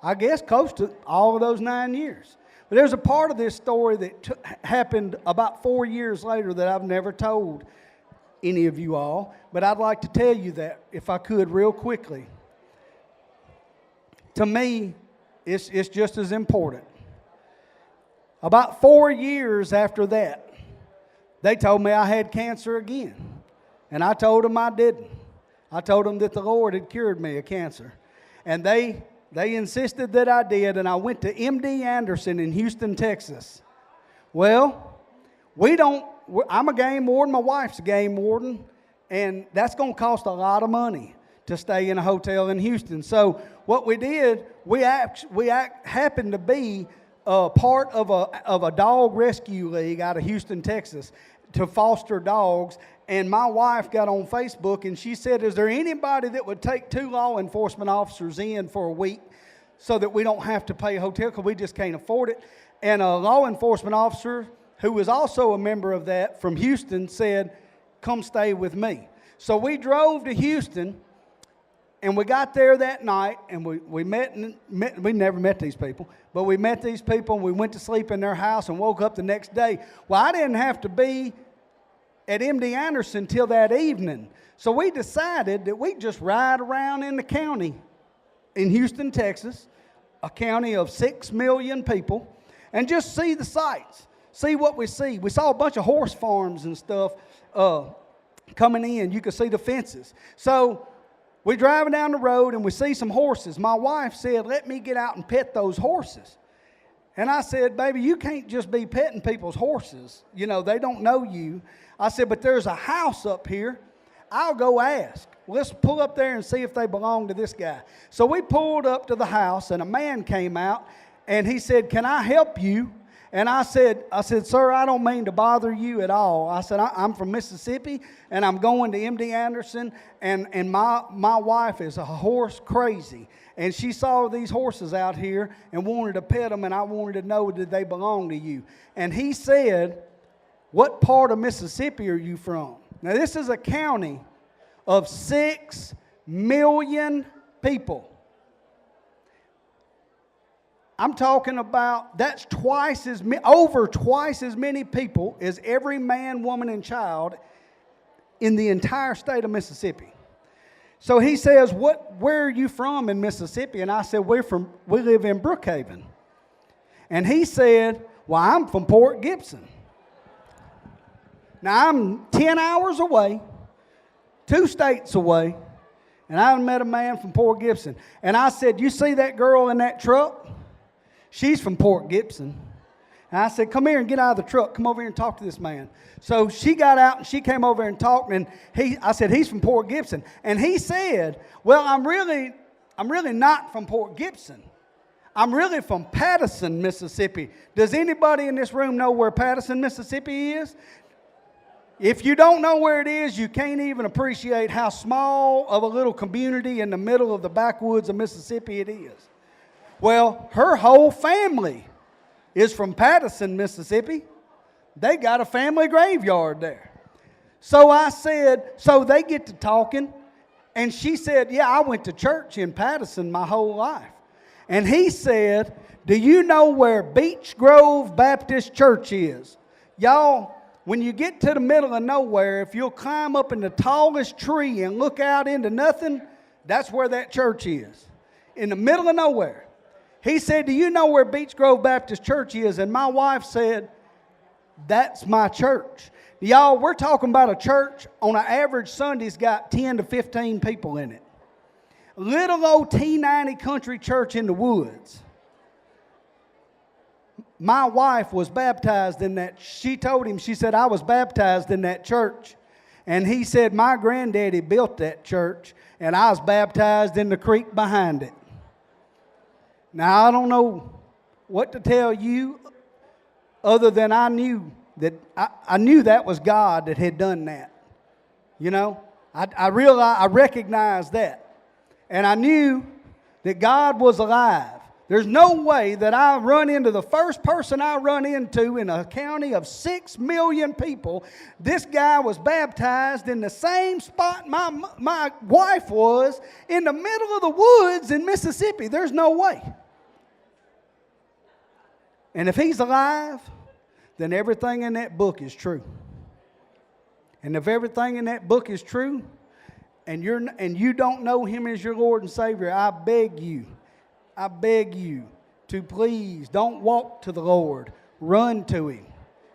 I guess close to all of those 9 years. But there's a part of this story that happened about 4 years later that I've never told. any of you all, but I'd like to tell you that, if I could, real quickly. To me, it's just as important. About 4 years after that, they told me I had cancer again. And I told them I didn't. I told them that the Lord had cured me of cancer. And they insisted that I did, and I went to MD Anderson in Houston, Texas. Well, I'm a game warden, my wife's a game warden, and that's going to cost a lot of money to stay in a hotel in Houston. So what we did, we happened to be part of a dog rescue league out of Houston, Texas, to foster dogs. And my wife got on Facebook and she said, is there anybody that would take 2 law enforcement officers in for a week so that we don't have to pay a hotel because we just can't afford it? And a law enforcement officer who was also a member of that from Houston said, come stay with me. So we drove to Houston, and we got there that night, and we met, we never met these people, but we met these people, and we went to sleep in their house and woke up the next day. Well, I didn't have to be at MD Anderson till that evening. So we decided that we'd just ride around in the county in Houston, Texas, a county of 6 million people, and just see the sights, see what we see. We saw a bunch of horse farms and stuff coming in. You could see the fences. So we're driving down the road and we see some horses. My wife said, let me get out and pet those horses. And I said, baby, you can't just be petting people's horses. You know, they don't know you. I said, but there's a house up here. I'll go ask. Let's pull up there and see if they belong to this guy. So we pulled up to the house, and a man came out, and he said, can I help you? And I said, sir, I don't mean to bother you at all. I said, I'm from Mississippi, and I'm going to MD Anderson, and my wife is a horse crazy. And she saw these horses out here and wanted to pet them, and I wanted to know, did they belong to you? And he said, what part of Mississippi are you from? Now, this is a county of 6 million people. I'm talking about, that's over twice as many people as every man, woman, and child in the entire state of Mississippi. So he says, where are you from in Mississippi? And I said, we live in Brookhaven. And he said, well, I'm from Port Gibson. Now, I'm 10 hours away, 2 states away, and I met a man from Port Gibson. And I said, you see that girl in that truck? She's from Port Gibson. And I said, come here and get out of the truck. Come over here and talk to this man. So she got out and she came over and talked. And I said, he's from Port Gibson. And he said, well, I'm really not from Port Gibson. I'm really from Patterson, Mississippi. Does anybody in this room know where Patterson, Mississippi is? If you don't know where it is, you can't even appreciate how small of a little community in the middle of the backwoods of Mississippi it is. Well, her whole family is from Patterson, Mississippi. They got a family graveyard there. So I said, so they get to talking, and she said, yeah, I went to church in Patterson my whole life. And he said, do you know where Beech Grove Baptist Church is? Y'all, when you get to the middle of nowhere, if you'll climb up in the tallest tree and look out into nothing, that's where that church is. In the middle of nowhere. He said, do you know where Beech Grove Baptist Church is? And my wife said, that's my church. Y'all, we're talking about a church on an average Sunday's got 10 to 15 people in it. Little old T90 country church in the woods. My wife was baptized in that. She told him, she said, I was baptized in that church. And he said, my granddaddy built that church, and I was baptized in the creek behind it. Now, I don't know what to tell you other than I knew that was God that had done that. You know, I recognized that. And I knew that God was alive. There's no way that I run into the first person I run into in a county of 6 million people. This guy was baptized in the same spot my wife was, in the middle of the woods in Mississippi. There's no way. And if he's alive, then everything in that book is true. And if everything in that book is true, and you don't know him as your Lord and Savior, I beg you to please don't walk to the Lord. Run to him,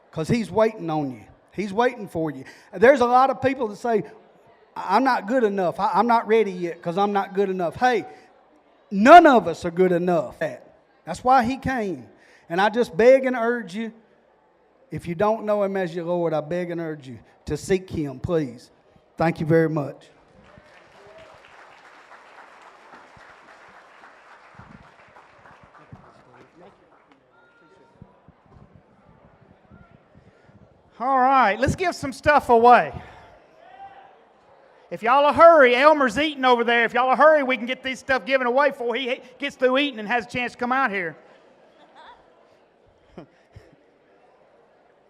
because he's waiting on you. He's waiting for you. There's a lot of people that say, I'm not good enough. I'm not ready yet because I'm not good enough. Hey, none of us are good enough. That's why he came. And I just beg and urge you, if you don't know him as your Lord, I beg and urge you to seek him, please. Thank you very much. All right, let's give some stuff away. If y'all will hurry, Elmer's eating over there. If y'all will hurry, we can get this stuff given away before he gets through eating and has a chance to come out here.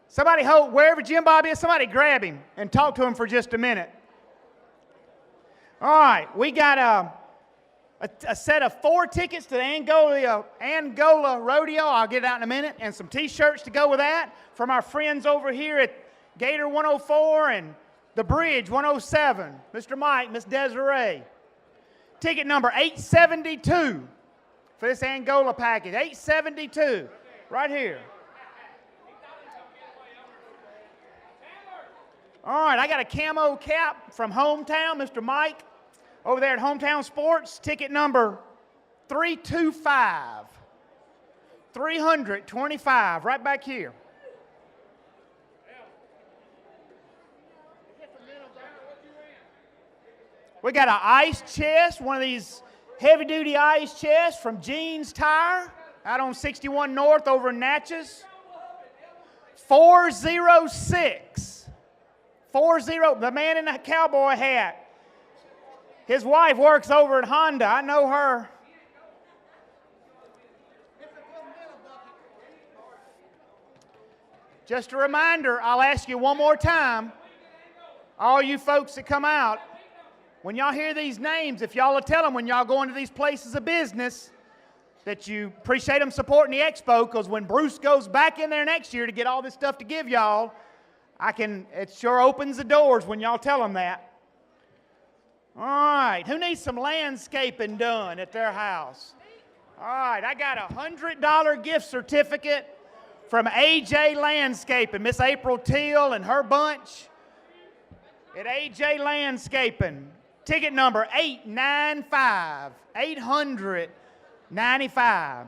Somebody hold, wherever Jim Bob is, somebody grab him and talk to him for just a minute. All right, we got a set of 4 tickets to the Angola Rodeo. I'll get it out in a minute. And some T-shirts to go with that from our friends over here at Gator 104 and The Bridge 107. Mr. Mike, Miss Desiree. Ticket number 872 for this Angola package. 872, right here. All right, I got a camo cap from Hometown, Mr. Mike, over there at Hometown Sports. Ticket number 325. 325, right back here. We got an ice chest, one of these heavy-duty ice chests from Jean's Tire out on 61 North over in Natchez. 406. 40, the man in the cowboy hat. His wife works over at Honda. I know her. Just a reminder, I'll ask you one more time, all you folks that come out, when y'all hear these names, if y'all will tell them when y'all go into these places of business that you appreciate them supporting the Expo, because when Bruce goes back in there next year to get all this stuff to give y'all, it sure opens the doors when y'all tell them that. All right, who needs some landscaping done at their house? All right, I got a $100 gift certificate from AJ Landscaping, Miss April Teal and her bunch at AJ Landscaping. Ticket number 895, 895.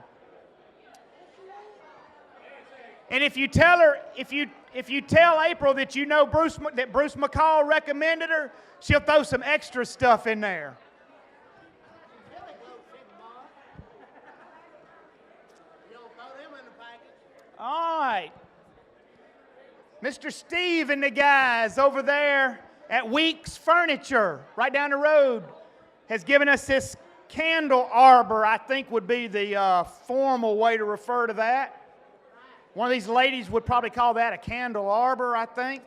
And if you tell her, if you tell April that you know that Bruce McCall recommended her, she'll throw some extra stuff in there. All right. Mr. Steve and the guys over there at Weeks Furniture, right down the road, has given us this candle arbor, I think would be the formal way to refer to that. One of these ladies would probably call that a candle arbor, I think.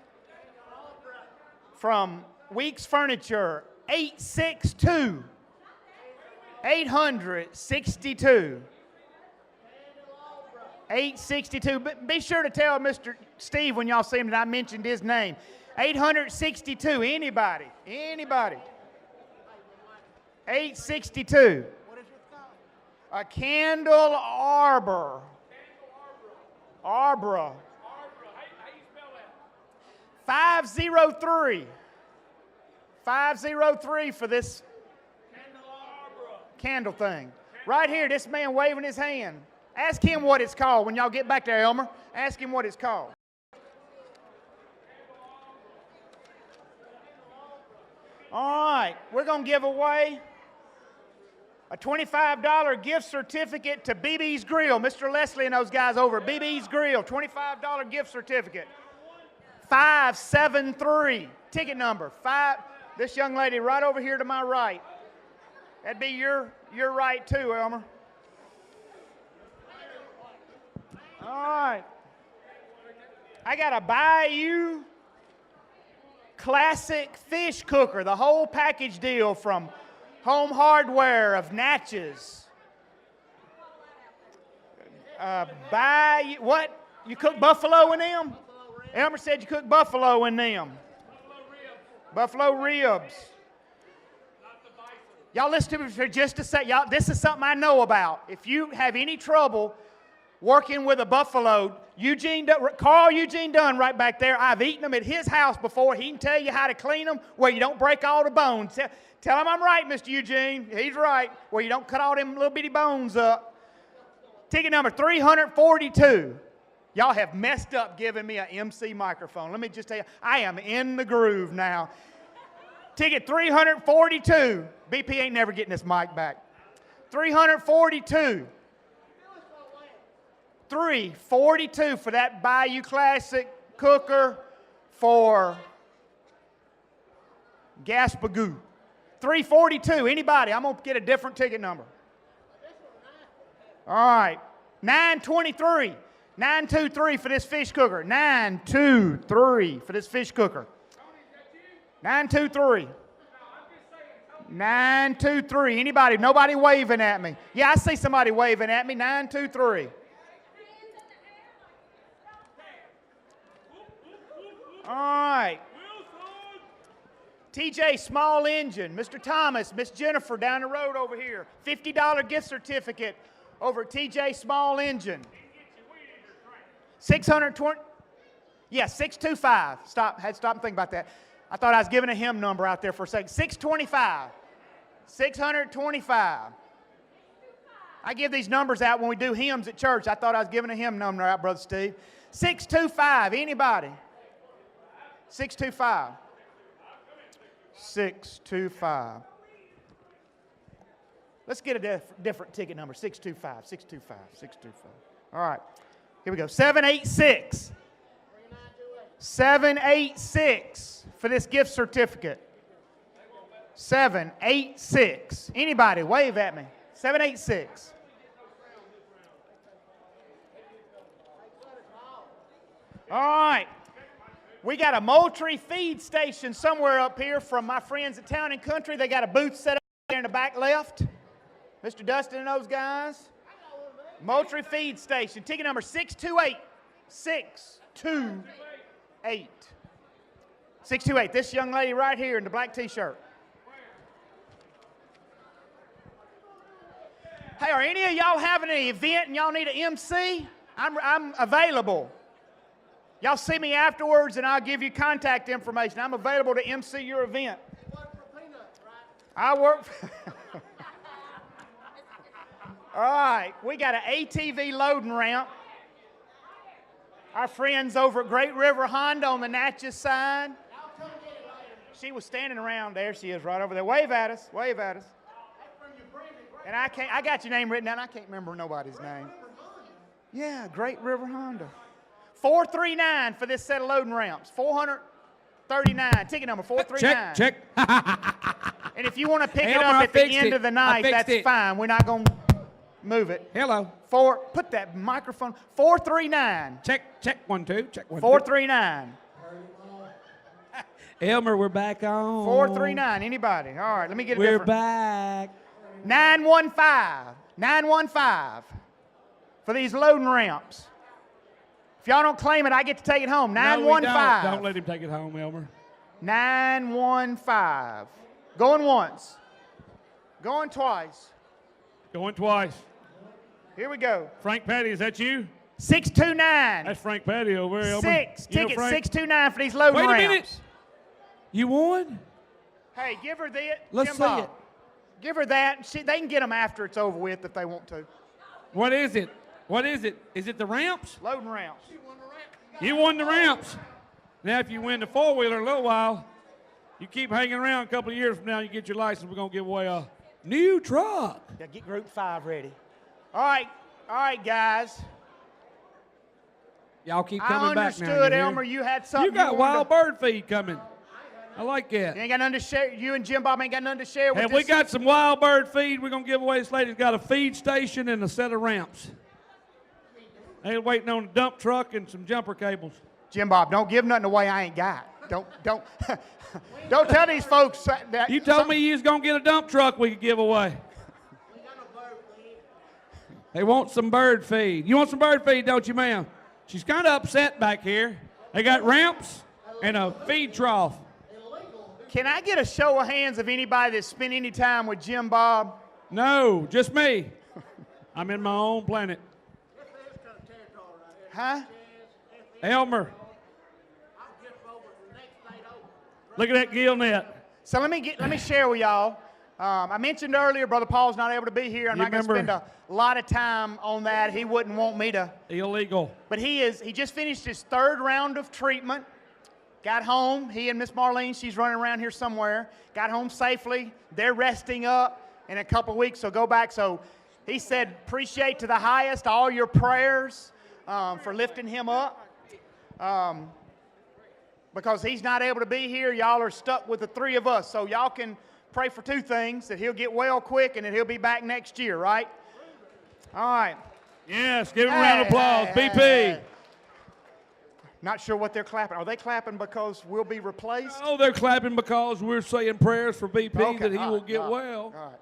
From Weeks Furniture, 862. 862. 862. But be sure to tell Mr. Steve when y'all see him that I mentioned his name. 862. Anybody? Anybody? 862. What is it called? A candle arbor. Arbor. How you spell that? 503. 503 for this candle thing. Right here, this man waving his hand. Ask him what it's called when y'all get back there, Elmer. Ask him what it's called. All right, we're going to give away a $25 gift certificate to BB's Grill. Mr. Leslie and those guys over at BB's Grill. $25 gift certificate. 573. Ticket number. 5. This young lady right over here to my right. That'd be your right too, Elmer. All right. I got a Bayou Classic Fish Cooker. The whole package deal from Home Hardware of Natchez. Bayou, what? You cook buffalo in them? Elmer said you cook buffalo in them. Buffalo ribs. Y'all listen to me for just a sec. Y'all, this is something I know about. If you have any trouble working with a buffalo, Carl Eugene Dunn right back there, I've eaten them at his house before. He can tell you how to clean them where you don't break all the bones. Tell him I'm right, Mr. Eugene. He's right. Where you don't cut all them little bitty bones up. Ticket number 342. Y'all have messed up giving me an MC microphone. Let me just tell you, I am in the groove now. Ticket 342. BP ain't never getting this mic back. 342. 342 for that Bayou Classic cooker for Gaspagoo. 342. Anybody? I'm going to get a different ticket number. All right. 923. 923 for this fish cooker. 923 for this fish cooker. 923. 923. Anybody? Nobody waving at me. Yeah, I see somebody waving at me. 923. All right. TJ Small Engine, Mr. Thomas, Miss Jennifer down the road over here. $50 gift certificate over at TJ Small Engine. 620. Yeah, 625. Had to stop and think about that. I thought I was giving a hymn number out there for a second. 625. 625. I give these numbers out when we do hymns at church. I thought I was giving a hymn number out, Brother Steve. 625. Anybody? 625. 625. Let's get a different ticket number. 625. 625. 625. All right. Here we go. 786. 786 for this gift certificate. 786. Anybody, wave at me. 786. All right. We got a Moultrie feed station somewhere up here from my friends at Town and Country. They got a booth set up there in the back left. Mr. Dustin and those guys. Moultrie feed station. Ticket number 628. 628. 628. This young lady right here in the black t-shirt. Hey, are any of y'all having an event and y'all need an MC? I'm available. Y'all see me afterwards and I'll give you contact information. I'm available to MC your event. I work for All right, we got an ATV loading ramp. Our friends over at Great River Honda on the Natchez side. She was standing around. There she is right over there. Wave at us. Wave at us. And I got your name written down. I can't remember nobody's name. Yeah, Great River Honda. 439 for this set of loading ramps. 439. Ticket number 439. Check. And if you want to pick Hey, it Elmer, up I at the fixed end it. of the I night, fixed that's it. fine. We're not going to move it. Hello. Put that microphone. 439. Check 1 2. Check 1 2. 439. Elmer, we're back on. 439. Anybody? All right, let me get a We're different. back. 915. 915 for these loading ramps. If y'all don't claim it, I get to take it home. 915. No, we don't let him take it home, Elmer. 915. Going once. Going twice. Going twice. Here we go. Frank Patty, is that you? 629. That's Frank Patty over there, Elmer. Ticket Frank? 629 for these loading Wait a ramps. minute. You won? Hey, give her that. Let's Jim see Bob. it. Give her that. They can get them after it's over with if they want to. What is it? What is it? Is it the ramps? Loading ramps. You won the ramps. Now, if you win the four-wheeler in a little while, you keep hanging around a couple of years from now, you get your license, we're going to give away a new truck. Yeah, get Group 5 ready. All right, guys. Y'all keep coming back now. I understood, Elmer, you had something. You got wild bird feed coming. I like that. You ain't got nothing to share. You and Jim Bob ain't got nothing to share with And this. we got some wild bird feed we're going to give away. This lady's got a feed station and a set of ramps. They're waiting on a dump truck and some jumper cables. Jim Bob, don't give nothing away I ain't got. Don't don't tell these folks that. You told me you was going to get a dump truck we could give away. They want some bird feed. You want some bird feed, don't you, ma'am? She's kind of upset back here. They got ramps and a feed trough. Can I get a show of hands of anybody that's spent any time with Jim Bob? No, just me. I'm in my own planet. Huh? Elmer. Look at that gill net. So let me share with y'all. I mentioned earlier, Brother Paul's not able to be here. I'm not going to spend a lot of time on that. He wouldn't want me to. Illegal. But he just finished his 3rd round of treatment. Got home. He and Miss Marlene, she's running around here somewhere. Got home safely. They're resting up in a couple of weeks, so go back. So he said, appreciate to the highest all your prayers for lifting him up. Because he's not able to be here, y'all are stuck with the 3 of us. So y'all can pray for 2 things, that he'll get well quick and that he'll be back next year, right? All right. Yes, give him a round of applause. BP. Not sure what they're clapping. Are they clapping because we'll be replaced? Oh, they're clapping because we're saying prayers for BP Okay, that he all will right, get all right, well. all right.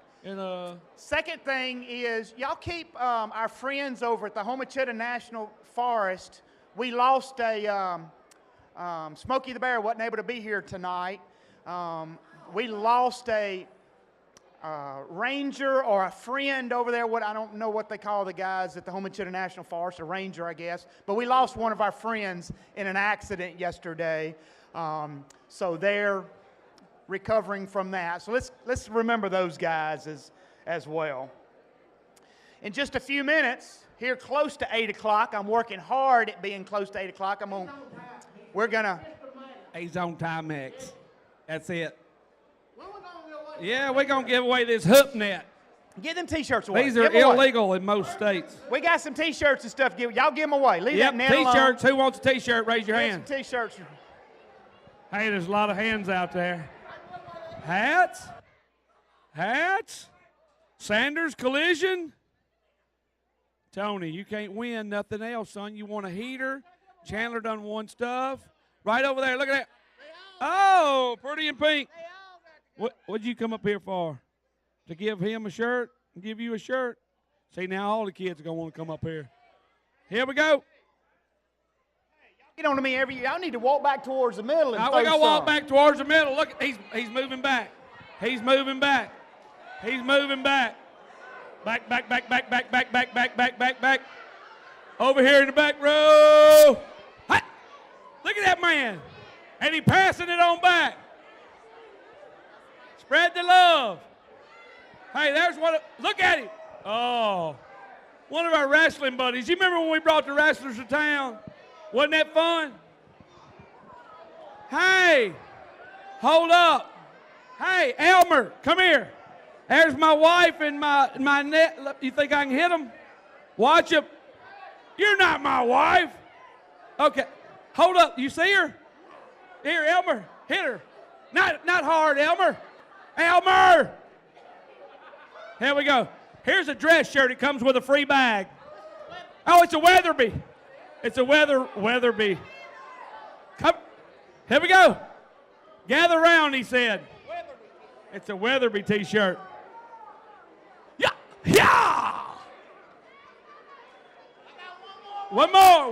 And Second thing is, y'all keep our friends over at the Homachita National Forest. We lost a Smokey the Bear wasn't able to be here tonight. We lost a ranger or a friend over there. I don't know what they call the guys at the Homachita National Forest, a ranger, I guess. But we lost one of our friends in an accident yesterday. So they're recovering from that. So let's remember those guys as well. In just a few minutes, here close to 8 o'clock, I'm working hard at being close to 8 o'clock. he's on Timex. That's it. Yeah, we're going to give away this hoop net. Get them T-shirts away. These are illegal in most states. We got some T-shirts and stuff. Y'all give them away. Leave that Yep, net alone. T-shirts. Who wants a T-shirt? Raise your Get hand. some T-shirts. Hey, there's a lot of hands out there. Hats? Hats? Sanders Collision? Tony, you can't win nothing else, son. You want a heater? Chandler done won stuff. Right over there. Look at that. Oh, pretty in pink. What'd you come up here for? To give him a shirt and give you a shirt? See, now all the kids are going to want to come up here. Here we go. Get on to me every year. Y'all need to walk back towards the middle. And We're going to walk back towards the middle. Look, he's moving back. He's moving back. He's moving back. Back. Over here in the back row. Hi. Look at that man. And he passing it on back. Spread the love. Hey, there's one. Look at him. Oh, one of our wrestling buddies. You remember when we brought the wrestlers to town? Wasn't that fun? Hey, hold up. Hey, Elmer, come here. There's my wife and my net. You think I can hit him? Watch him. You're not my wife. Okay, hold up. You see her? Here, Elmer, hit her. Not hard, Elmer. Elmer! Here we go. Here's a dress shirt. It comes with a free bag. Oh, it's a Weatherby. It's a Weatherby. Come. Here we go. Gather round, he said. It's a Weatherby T-shirt. Yeah! Yeah! One more.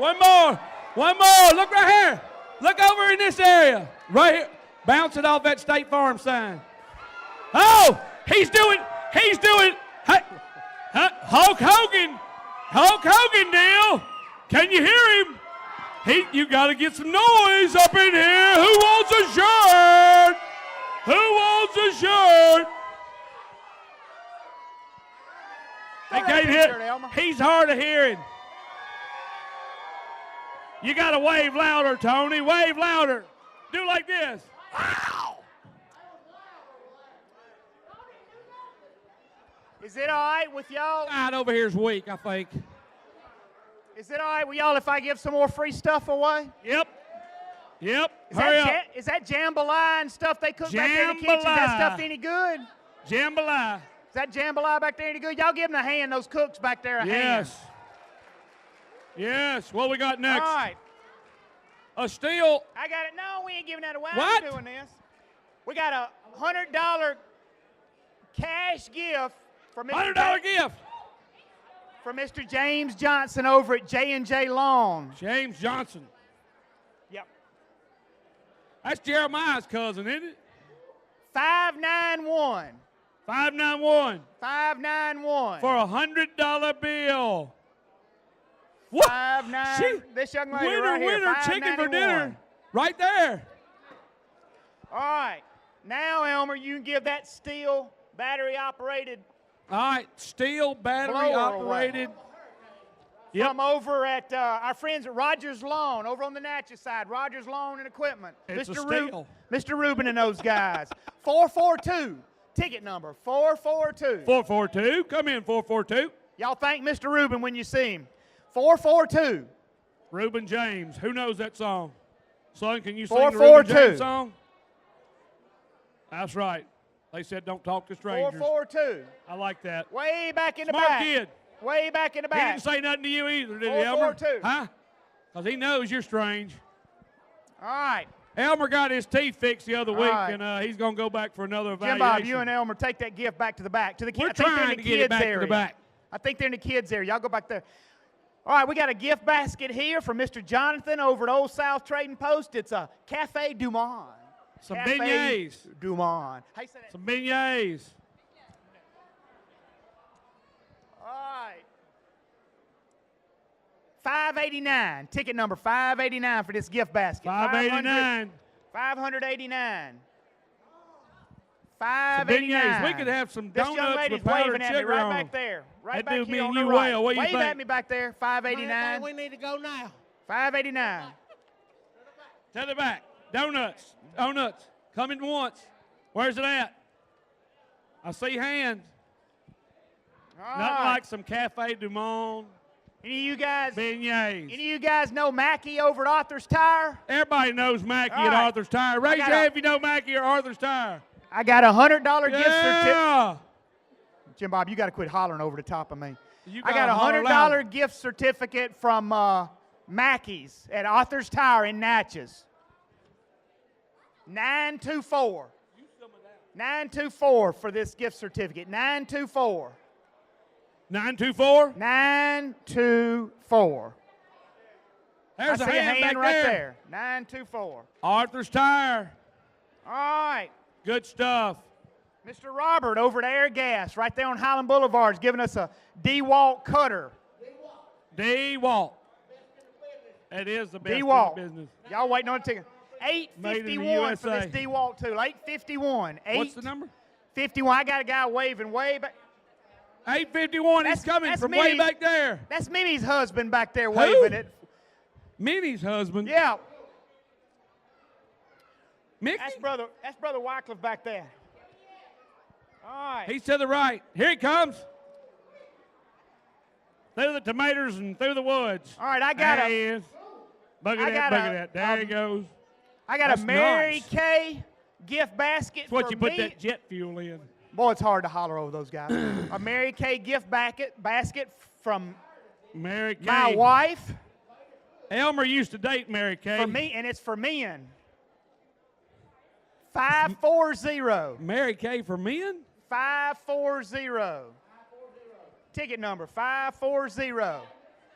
Look right here. Look over in this area. Right here. Bounce it off that State Farm sign. Oh, he's doing, hey, Hulk Hogan deal. Can you hear him? You got to get some noise up in here. Who wants a shirt? They can't hear. He's hard of hearing. You got to wave louder, Tony. Wave louder. Do like this. Wow. Is it all right with y'all? Right over here's weak, I think. Is it all right with y'all if I give some more free stuff away? Yep. Hurry up. Is that jambalaya and stuff they cook back there in the kitchen? Is that stuff any good? Jambalaya. Is that jambalaya back there any good? Y'all give them a hand, those cooks back there a hand. Yes. What we got next? All right. A steel. I got it. No, we ain't giving that away. What? I'm doing this. We got a $100 cash gift for Mr. $100 gift. For Mr. James Johnson over at J&J Long. James Johnson. Yep. That's Jeremiah's cousin, isn't it? 591. 591 591. for a $100 bill. What? 59. This young lady winner, right here. winner, chicken for 591. dinner. Right there. All right. Now, Elmer, you can give that steel battery-operated All right, steel battery operated. Yep. from over at our friends at Rogers Lawn, over on the Natchez side. Rogers Lawn and Equipment. It's a Mr. steel. Mr. Rubin and those guys. 442. Ticket number 442. 442. Come in, 442. Y'all thank Mr. Rubin when you see him. 442. Reuben James. Who knows that song? Son, can you sing the 442. Reuben James song? That's right. They said don't talk to strangers. 442. I like that. Way back in the Smart back. kid. Way back in the He back. didn't say nothing to you either, did he, Elmer? 442. Huh? Because he knows you're strange. All right. Elmer got his teeth fixed the other week, right. and he's going to go back for another evaluation. Jim Bob, you and Elmer take that gift back to the back. To the We're I think they're in trying the to get it kids back area. to the back. I think they're in the kids area. Y'all go back there. All right, we got a gift basket here from Mr. Jonathan over at Old South Trading Post. It's a Cafe Du Monde. Some Cafe beignets. Du Monde. How you say that? Some beignets. All right. 589. Ticket number 589 for this gift basket. 589. 589. Some 589. beignets. We could have some This young donuts lady's with powdered waving at me sugar right on back them. there. Right That back do here me on and the you right. well. What do you Wave at think? me back there. 589. We need to go now. 589. To the back. Donuts. Donuts. Coming once. Where's it at? I see hands. All Nothing right. like some Cafe Du Monde Any of you guys? beignets. Any of you guys know Mackey over at Arthur's Tire? Everybody knows Mackey All at right. Arthur's Tire. Raise your got hand a- if you know Mackey or Arthur's Tire. I got a $100 gift certificate. Yeah. Jim Bob, you got to quit hollering over the top of me. You I got gotta a holler $100 loud. gift certificate from Mackey's at Arthur's Tire in Natchez. 924. 924 for this gift certificate. 924. 924. 924. There's I a see hand, back right there. there. 924. Arthur's Tire. All right. Good stuff. Mr. Robert over at Air Gas right there on Highland Boulevard is giving us a DeWalt cutter. DeWalt. That is the best in the DeWalt. business. Y'all waiting on a ticket. Made in the $851 for this USA. DeWalt tool. $851. What's the number? 51. I got a guy waving way back. 851. He's That's- coming that's from me. way back there. That's Mimi's husband back there waving it. Minnie's husband. Yeah. Mickey. That's brother Wycliffe back there. All right. He's to the right. Here he comes. Through the tomatoes and through the woods. All right, I got there a- he is. Look I at that, got look a- at that. There he goes. I got That's a Mary nice. Kay gift basket That's what for you put me. that jet fuel in. Boy, it's hard to holler over those guys. A Mary Kay gift basket from Mary Kay. my wife Elmer used to date Mary Kay. for me, and it's for men. 540. Mary Kay for men? 540. Ticket number 540.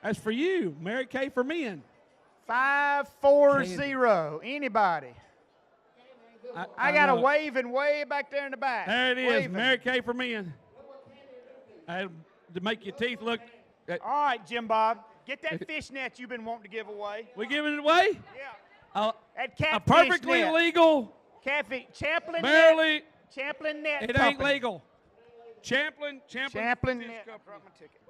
That's for you. Mary Kay for men. 540. Anybody? I got a know it. waving way back there in the back. There it is. Waving. Mary Kay for men. To make your teeth look. All right, Jim Bob. Get that fish net you've been wanting to give away. We giving it away? Yeah. That A catfish perfectly net. legal, Catfish. Champlin barely. net. Champlin net. It ain't Company. legal. Champlin Champlin Fish net. Company. Drop my ticket.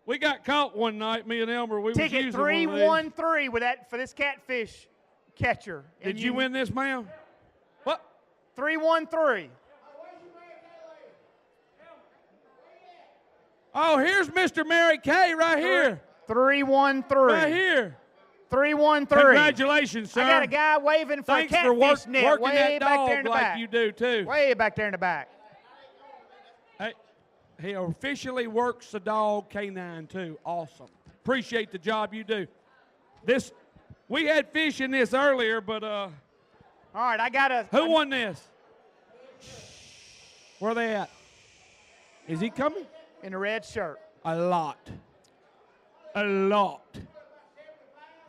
We got caught one night, me and Elmer. We was Ticket using one of these. 313 with that for this catfish catcher. And Did you win this, ma'am? What? 313. Oh, here's Mr. Mary Kay right here. 313. Right here. 313. Congratulations, sir. I got a guy waving for Thanks a for catfish net working way that back dog there in the like back. you do, too. Way back there in the back. Hey, he officially works the dog canine, too. Awesome. Appreciate the job you do. We had fish in this earlier, but All right, I got a. who won this? Where they at? Is he coming? In a red shirt. A lot. A lot.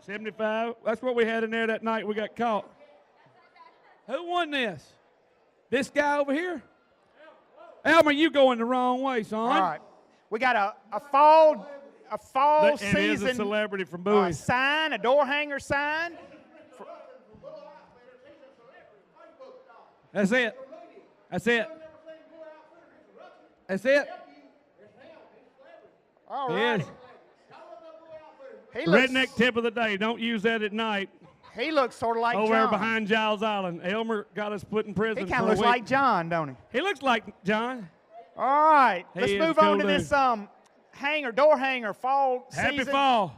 75. That's what we had in there that night we got caught. Who won this? This guy over here? Elmer, you going the wrong way, son. All right. We got a fall It is a season celebrity from Bowie. sign, a door hanger sign. That's it. That's it. That's it. All He right. is. He looks, Redneck tip of the day. Don't use that at night. he looks sort of like Over John. there behind Giles Island. Elmer got us put in prison He for kind a of looks week. like John, don't he? He looks like John. All right. He Let's is move a on cool to this door hanger fall Happy season fall.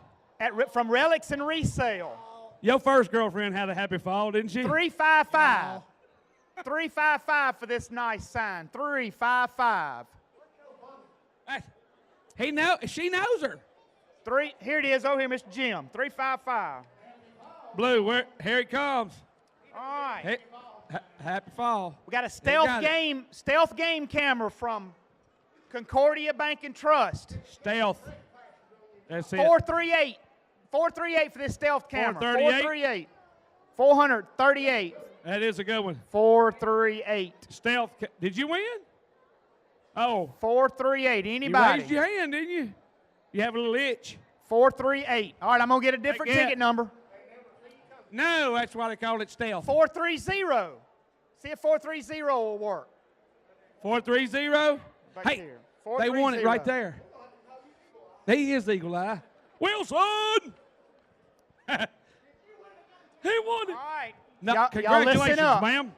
from Relics and Resale. Your first girlfriend had a happy fall, didn't she? 355. 355 for this nice sign. 355. She knows her. Here it is over here, Mr. Jim. 355. Blue, here he comes. All right. Hey, happy fall. We got a got stealth game camera from Concordia Bank and Trust. Stealth. That's it. 438. 438 for this stealth camera. 438? 438. That is a good one. 438. Stealth. Did you win? Oh. 438. You Anybody? raised your hand, didn't you? You have a little itch. 438. All right, I'm going to get a different Yeah. ticket number. No, that's why they call it stealth. 430. See if 430 will work. 430. Back Hey, here. they won it 430. right there. He is Eagle Eye. Wilson! He won it. All right. No, y'all congratulations, listen up. ma'am.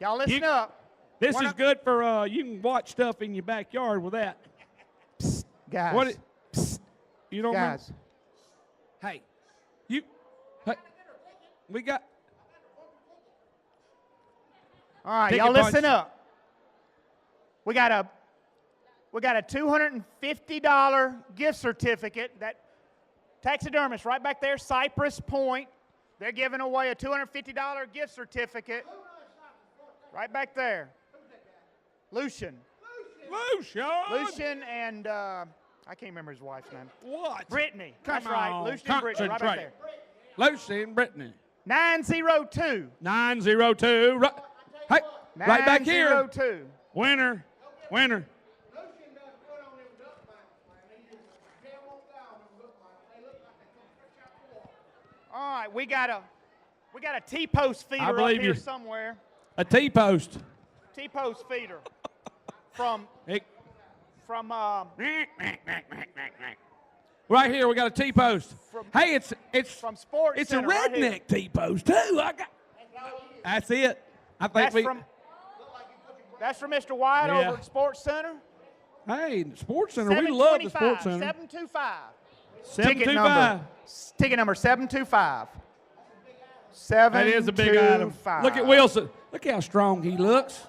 Y'all listen You- up. This One is of- good for, you can watch stuff in your backyard with that. Guys. What? You don't remember? Guys. Hey, we got. All right, Ticket y'all listen punch. up. We got a $250 gift certificate. That taxidermist right back there, Cypress Point. They're giving away a $250 gift certificate. Right back there. Lucian. Lucian and I can't remember his wife's name. What? Brittany. Come That's right. on, Lucian and Brittany right back concentrate. there. Lucy and Brittany. 902. 902. Hey, right back here. 902. Winner. All right, we got a T-post feeder up believe here you. somewhere. A T-post. T-post feeder from Hey. Right Right here, we got a T-post. Hey, it's from Sports it's a Center right here. redneck T-post too. That's it. I think That's from Mr. White Yeah. over at Sports Center. Hey, Sports Center. We love the Sports Center. 725. 725. Ticket number 725. That is a big item. 725. Look at Wilson. Look how strong he looks.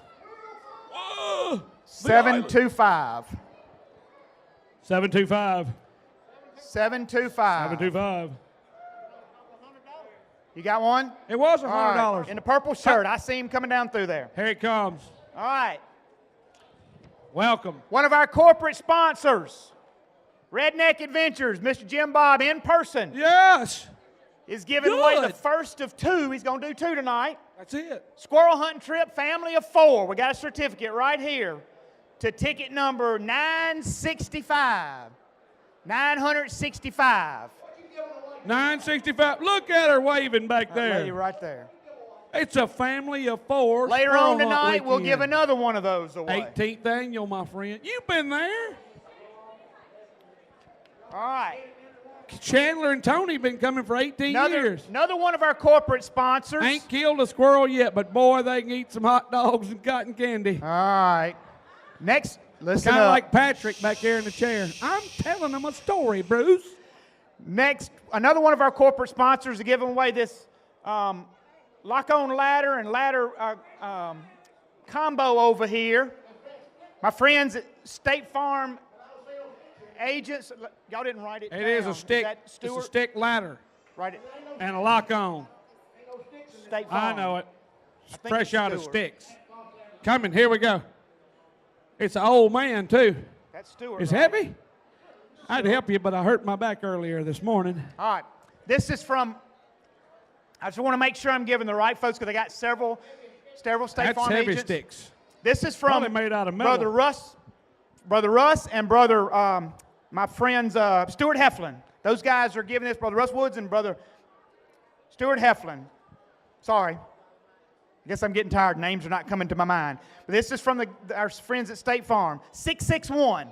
Whoa. 725. 725. 725. 725. You got one? It was All $100. right. In the purple shirt. I see him coming down through there. Here it comes. All right. Welcome. One of our corporate sponsors, Redneck Adventures, Mr. Jim Bob in person, Yes. is giving away the Good. first of two. He's going to do two tonight. That's it. Squirrel hunting trip, family of 4. We got a certificate right here to ticket number 965. 965. 965. Look at her waving back That lady there. right there. It's a family of 4. Later squirrel on hunt tonight, we'll give weekend. another one of those away. 18th annual, my friend. You've been there. All right. Chandler and Tony been coming for 18 years. Another one of our corporate sponsors. Ain't killed a squirrel yet, but boy, they can eat some hot dogs and cotton candy. All right. Next, listen Kind of up. like Patrick back there in the chair. I'm telling them a story, Bruce. Next, another one of our corporate sponsors is giving away this lock-on ladder and ladder combo over here. My friends at State Farm agents, y'all didn't write it down. It is a stick. that It's a Stewart? stick ladder Write it. and a lock on. State I Farm. know it. think Fresh it's out of Stewart. sticks. Coming. Here we go. It's an old man too. That's Stewart. It's right? heavy. I'd help you, but I hurt my back earlier this morning. All right. This is from, I just want to make sure I'm giving the right folks because I got several Several State That's Farm heavy agents. sticks. This is from Probably made out of metal. Brother Russ and Brother, my friends, Stuart Heflin. Those guys are giving this, Brother Russ Woods and Brother Stuart Heflin. Sorry. I guess I'm getting tired. Names are not coming to my mind. But this is from our friends at State Farm. 661.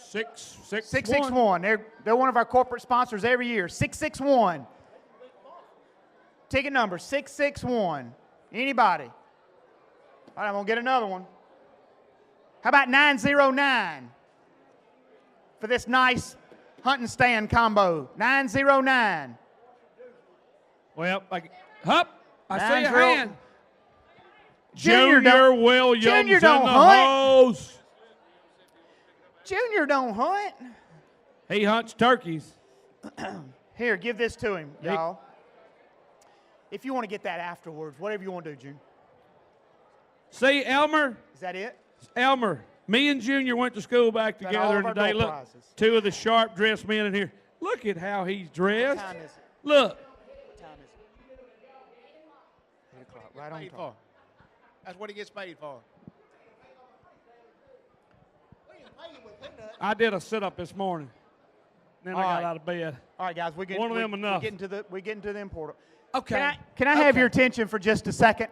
661. They're one of our corporate sponsors every year. 661. Ticket number 661. Anybody? All right, I'm going to get another one. How about 909 for this nice hunting stand combo? 909. Well, I see a 90. hand. Junior Junior Williams Junior in don't the hunt. house. Junior don't hunt. He hunts turkeys. Here, give this to him, y'all. If you want to get that afterwards, whatever you want to do, Junior. See, Elmer? Is that it? Elmer, me and Junior went to school back Got all together of our today. door Look, prizes. two of the sharp-dressed men in here. Look at how he's dressed. What time is it? Look. What time is it? 8 o'clock. Right on Paid time. for. That's what he gets paid for. I did a sit-up this morning. Then I All got right. out of bed. All right, guys, we're getting, One of them enough. we're getting to the important. Okay. Can I have your attention for just a second?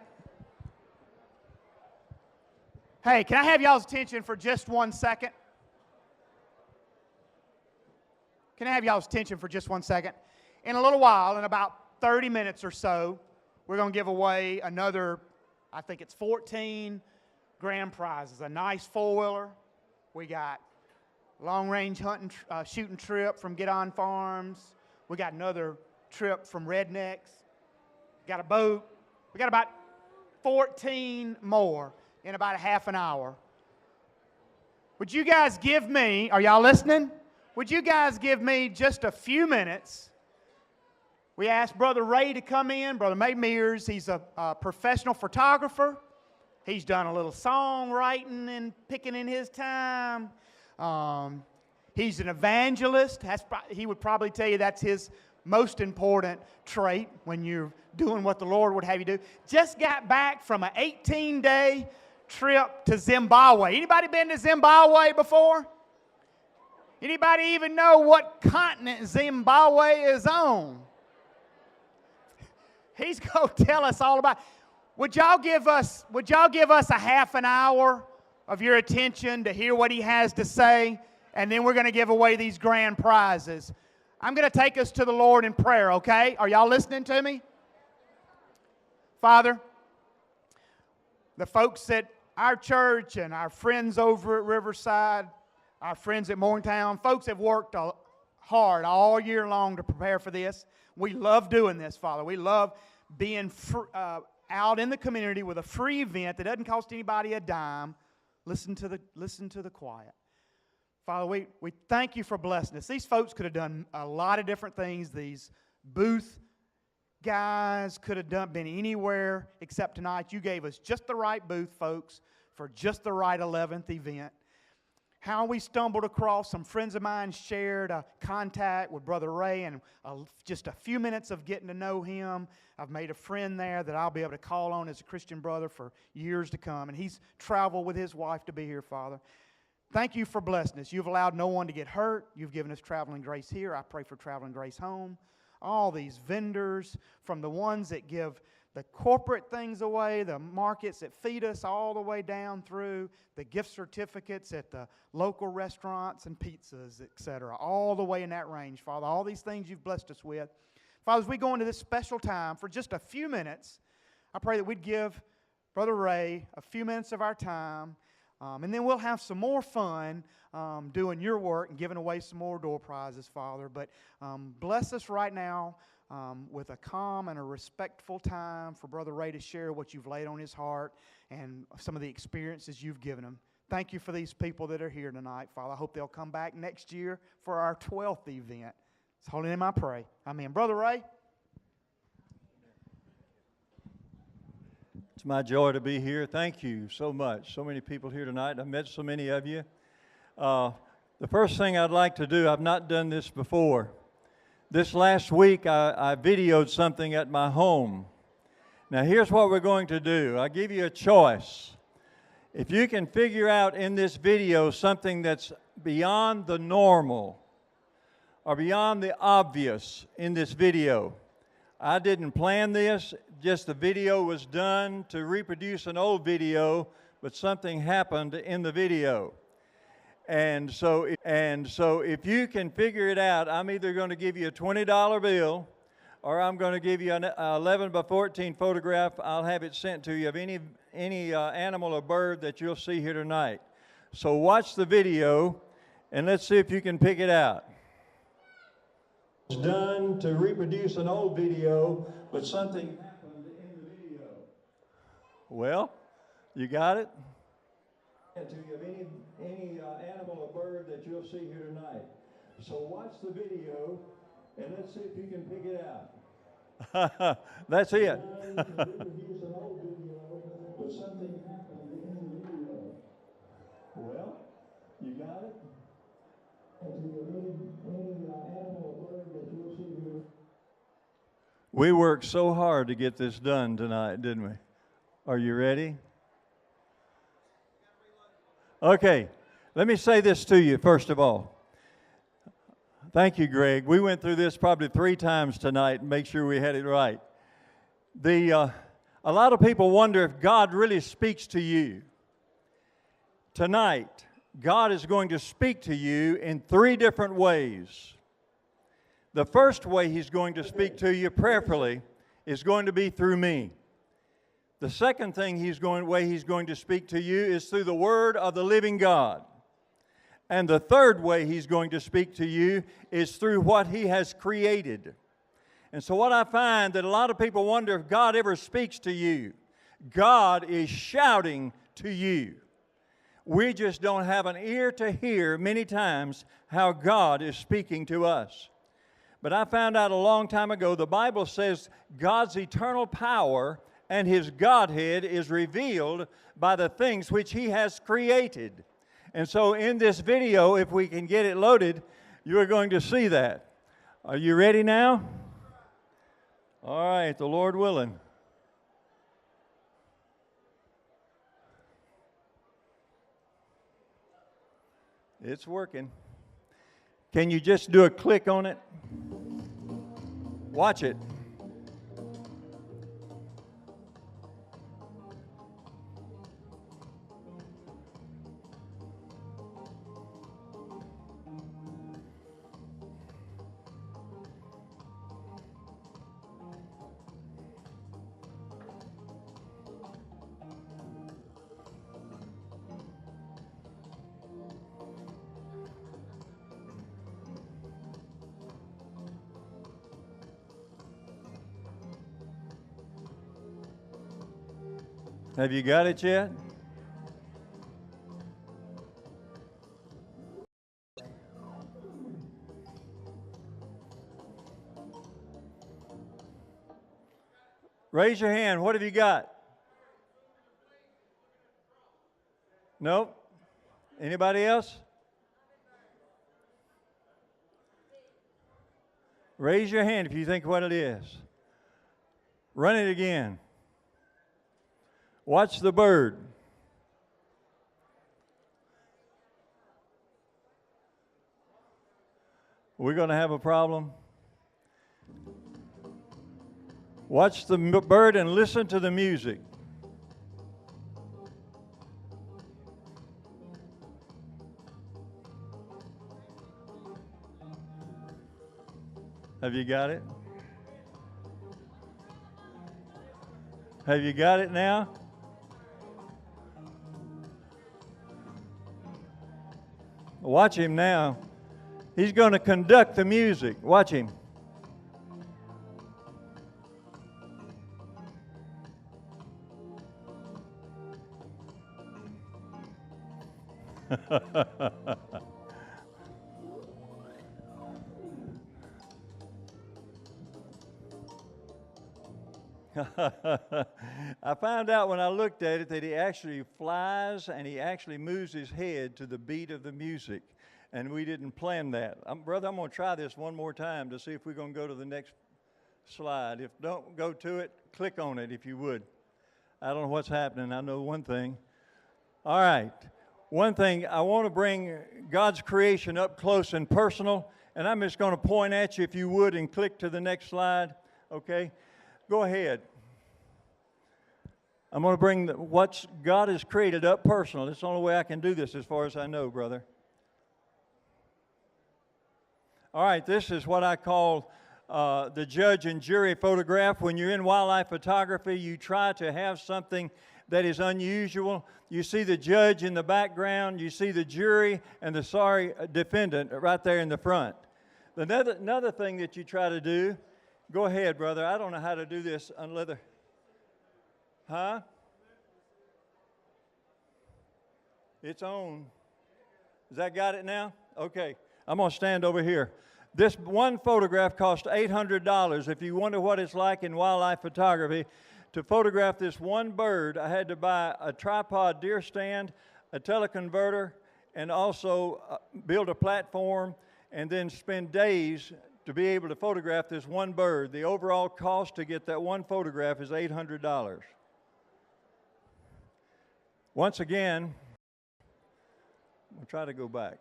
Hey, can I have y'all's attention for just 1 second? Can I have y'all's attention for just 1 second? In a little while, in about 30 minutes or so, we're going to give away another, I think it's 14 grand prizes. A nice four-wheeler. We got long-range hunting, shooting trip from Get On Farms. We got another trip from Rednecks. Got a boat. We got about 14 more in about a half an hour. Would you guys give me, are y'all listening? Would you guys give me just a few minutes? We asked Brother Ray to come in, Brother May Mears. He's a professional photographer. He's done a little songwriting and picking in his time. He's an evangelist. He would probably tell you that's his most important trait when you're doing what the Lord would have you do. Just got back from an 18-day trip to Zimbabwe. Anybody been to Zimbabwe before? Anybody even know what continent Zimbabwe is on? He's going to tell us all about it. Would y'all give us a half an hour of your attention to hear what he has to say? And then we're going to give away these grand prizes. I'm going to take us to the Lord in prayer, okay? Are y'all listening to me? Father, the folks at our church and our friends over at Riverside, our friends at Morgantown, folks have worked hard all year long to prepare for this. We love doing this, Father. We love being out in the community with a free event that doesn't cost anybody a dime. Listen to the quiet. Father, we thank you for blessing us. These folks could have done a lot of different things. These booth guys could have been anywhere except tonight. You gave us just the right booth, folks, for just the right 11th event. How we stumbled across, some friends of mine shared a contact with Brother Ray, and just a few minutes of getting to know him. I've made a friend there that I'll be able to call on as a Christian brother for years to come, and he's traveled with his wife to be here, Father. Thank you for blessing us. You've allowed no one to get hurt. You've given us traveling grace here. I pray for traveling grace home. All these vendors, from the ones that give the corporate things away, the markets that feed us, all the way down through the gift certificates at the local restaurants and pizzas, etc., all the way in that range, Father. All these things you've blessed us with. Father, as we go into this special time for just a few minutes, I pray that we'd give Brother Ray a few minutes of our time, and then we'll have some more fun doing your work and giving away some more door prizes, Father. But bless us right now with a calm and a respectful time for Brother Ray to share what you've laid on his heart and some of the experiences you've given him. Thank you for these people that are here tonight, Father. I hope they'll come back next year for our 12th event. It's holy name I pray. Amen. Brother Ray. It's my joy to be here. Thank you so much. So many people here tonight. I've met so many of you. The first thing I'd like to do, I've not done this before. This last week, I videoed something at my home. Now, here's what we're going to do. I'll give you a choice. If you can figure out in this video something that's beyond the normal or beyond the obvious in this video, I didn't plan this, just the video was done to reproduce an old video, but something happened in the video. And so if you can figure it out, I'm either going to give you a $20 bill or I'm going to give you an 11 by 14 photograph. I'll have it sent to you of any animal or bird that you'll see here tonight. So watch the video and let's see if you can pick it out. It's done to reproduce an old video, but something happened in the video. Well, you got it? To you of any animal or bird that you'll see here tonight. So watch the video and let's see if you can pick it out. That's it. Well, you got it? We worked so hard to get this done tonight, didn't we? Are you ready? Okay, let me say this to you first of all. Thank you, Greg. We went through this probably 3 times tonight and make sure we had it right. A lot of people wonder if God really speaks to you. Tonight, God is going to speak to you in 3 different ways. The first way He's going to speak to you prayerfully is going to be through me. The second way He's going to speak to you is through the Word of the living God. And the third way He's going to speak to you is through what He has created. And so what I find that a lot of people wonder if God ever speaks to you. God is shouting to you. We just don't have an ear to hear many times how God is speaking to us. But I found out a long time ago, the Bible says God's eternal power and His Godhead is revealed by the things which He has created. And so in this video, if we can get it loaded, you're going to see that. Are you ready now? All right, the Lord willing. It's working. Can you just do a click on it? Watch it. Have you got it yet? Raise your hand. What have you got? Nope. Anybody else? Raise your hand if you think what it is. Run it again. Watch the bird. We're going to have a problem. Watch the bird and listen to the music. Have you got it? Have you got it now? Watch him now. He's going to conduct the music. Watch him. I found out when I looked at it that he actually flies and he actually moves his head to the beat of the music. And we didn't plan that. Brother, I'm going to try this one more time to see if we're going to go to the next slide. If don't go to it, click on it if you would. I don't know what's happening. I know one thing. All right. One thing, I want to bring God's creation up close and personal, and I'm just going to point at you if you would and click to the next slide. Okay? Go ahead. I'm going to bring what God has created up personal. It's the only way I can do this as far as I know, brother. All right, this is what I call the judge and jury photograph. When you're in wildlife photography, you try to have something that is unusual. You see the judge in the background, you see the jury and the defendant right there in the front. Another thing that you try to do, go ahead, brother. I don't know how to do this on leather. Huh? It's on. Has that got it now? Okay. I'm going to stand over here. This one photograph cost $800. If you wonder what it's like in wildlife photography, to photograph this one bird, I had to buy a tripod deer stand, a teleconverter, and also build a platform, and then spend days to be able to photograph this one bird. The overall cost to get that one photograph is $800. Once again, we'll try to go back.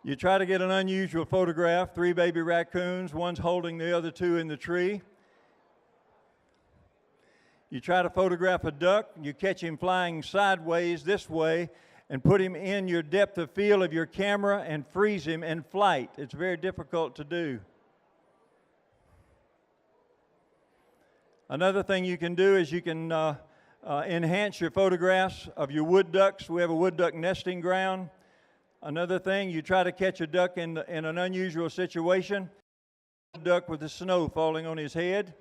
You try to get an unusual photograph, 3 baby raccoons, one's holding the other 2 in the tree. You try to photograph a duck, you catch him flying sideways this way and put him in your depth of field of your camera and freeze him in flight. It's very difficult to do. Another thing you can do is you can enhance your photographs of your wood ducks. We have a wood duck nesting ground. Another thing, you try to catch a duck in an unusual situation. A duck with the snow falling on his head.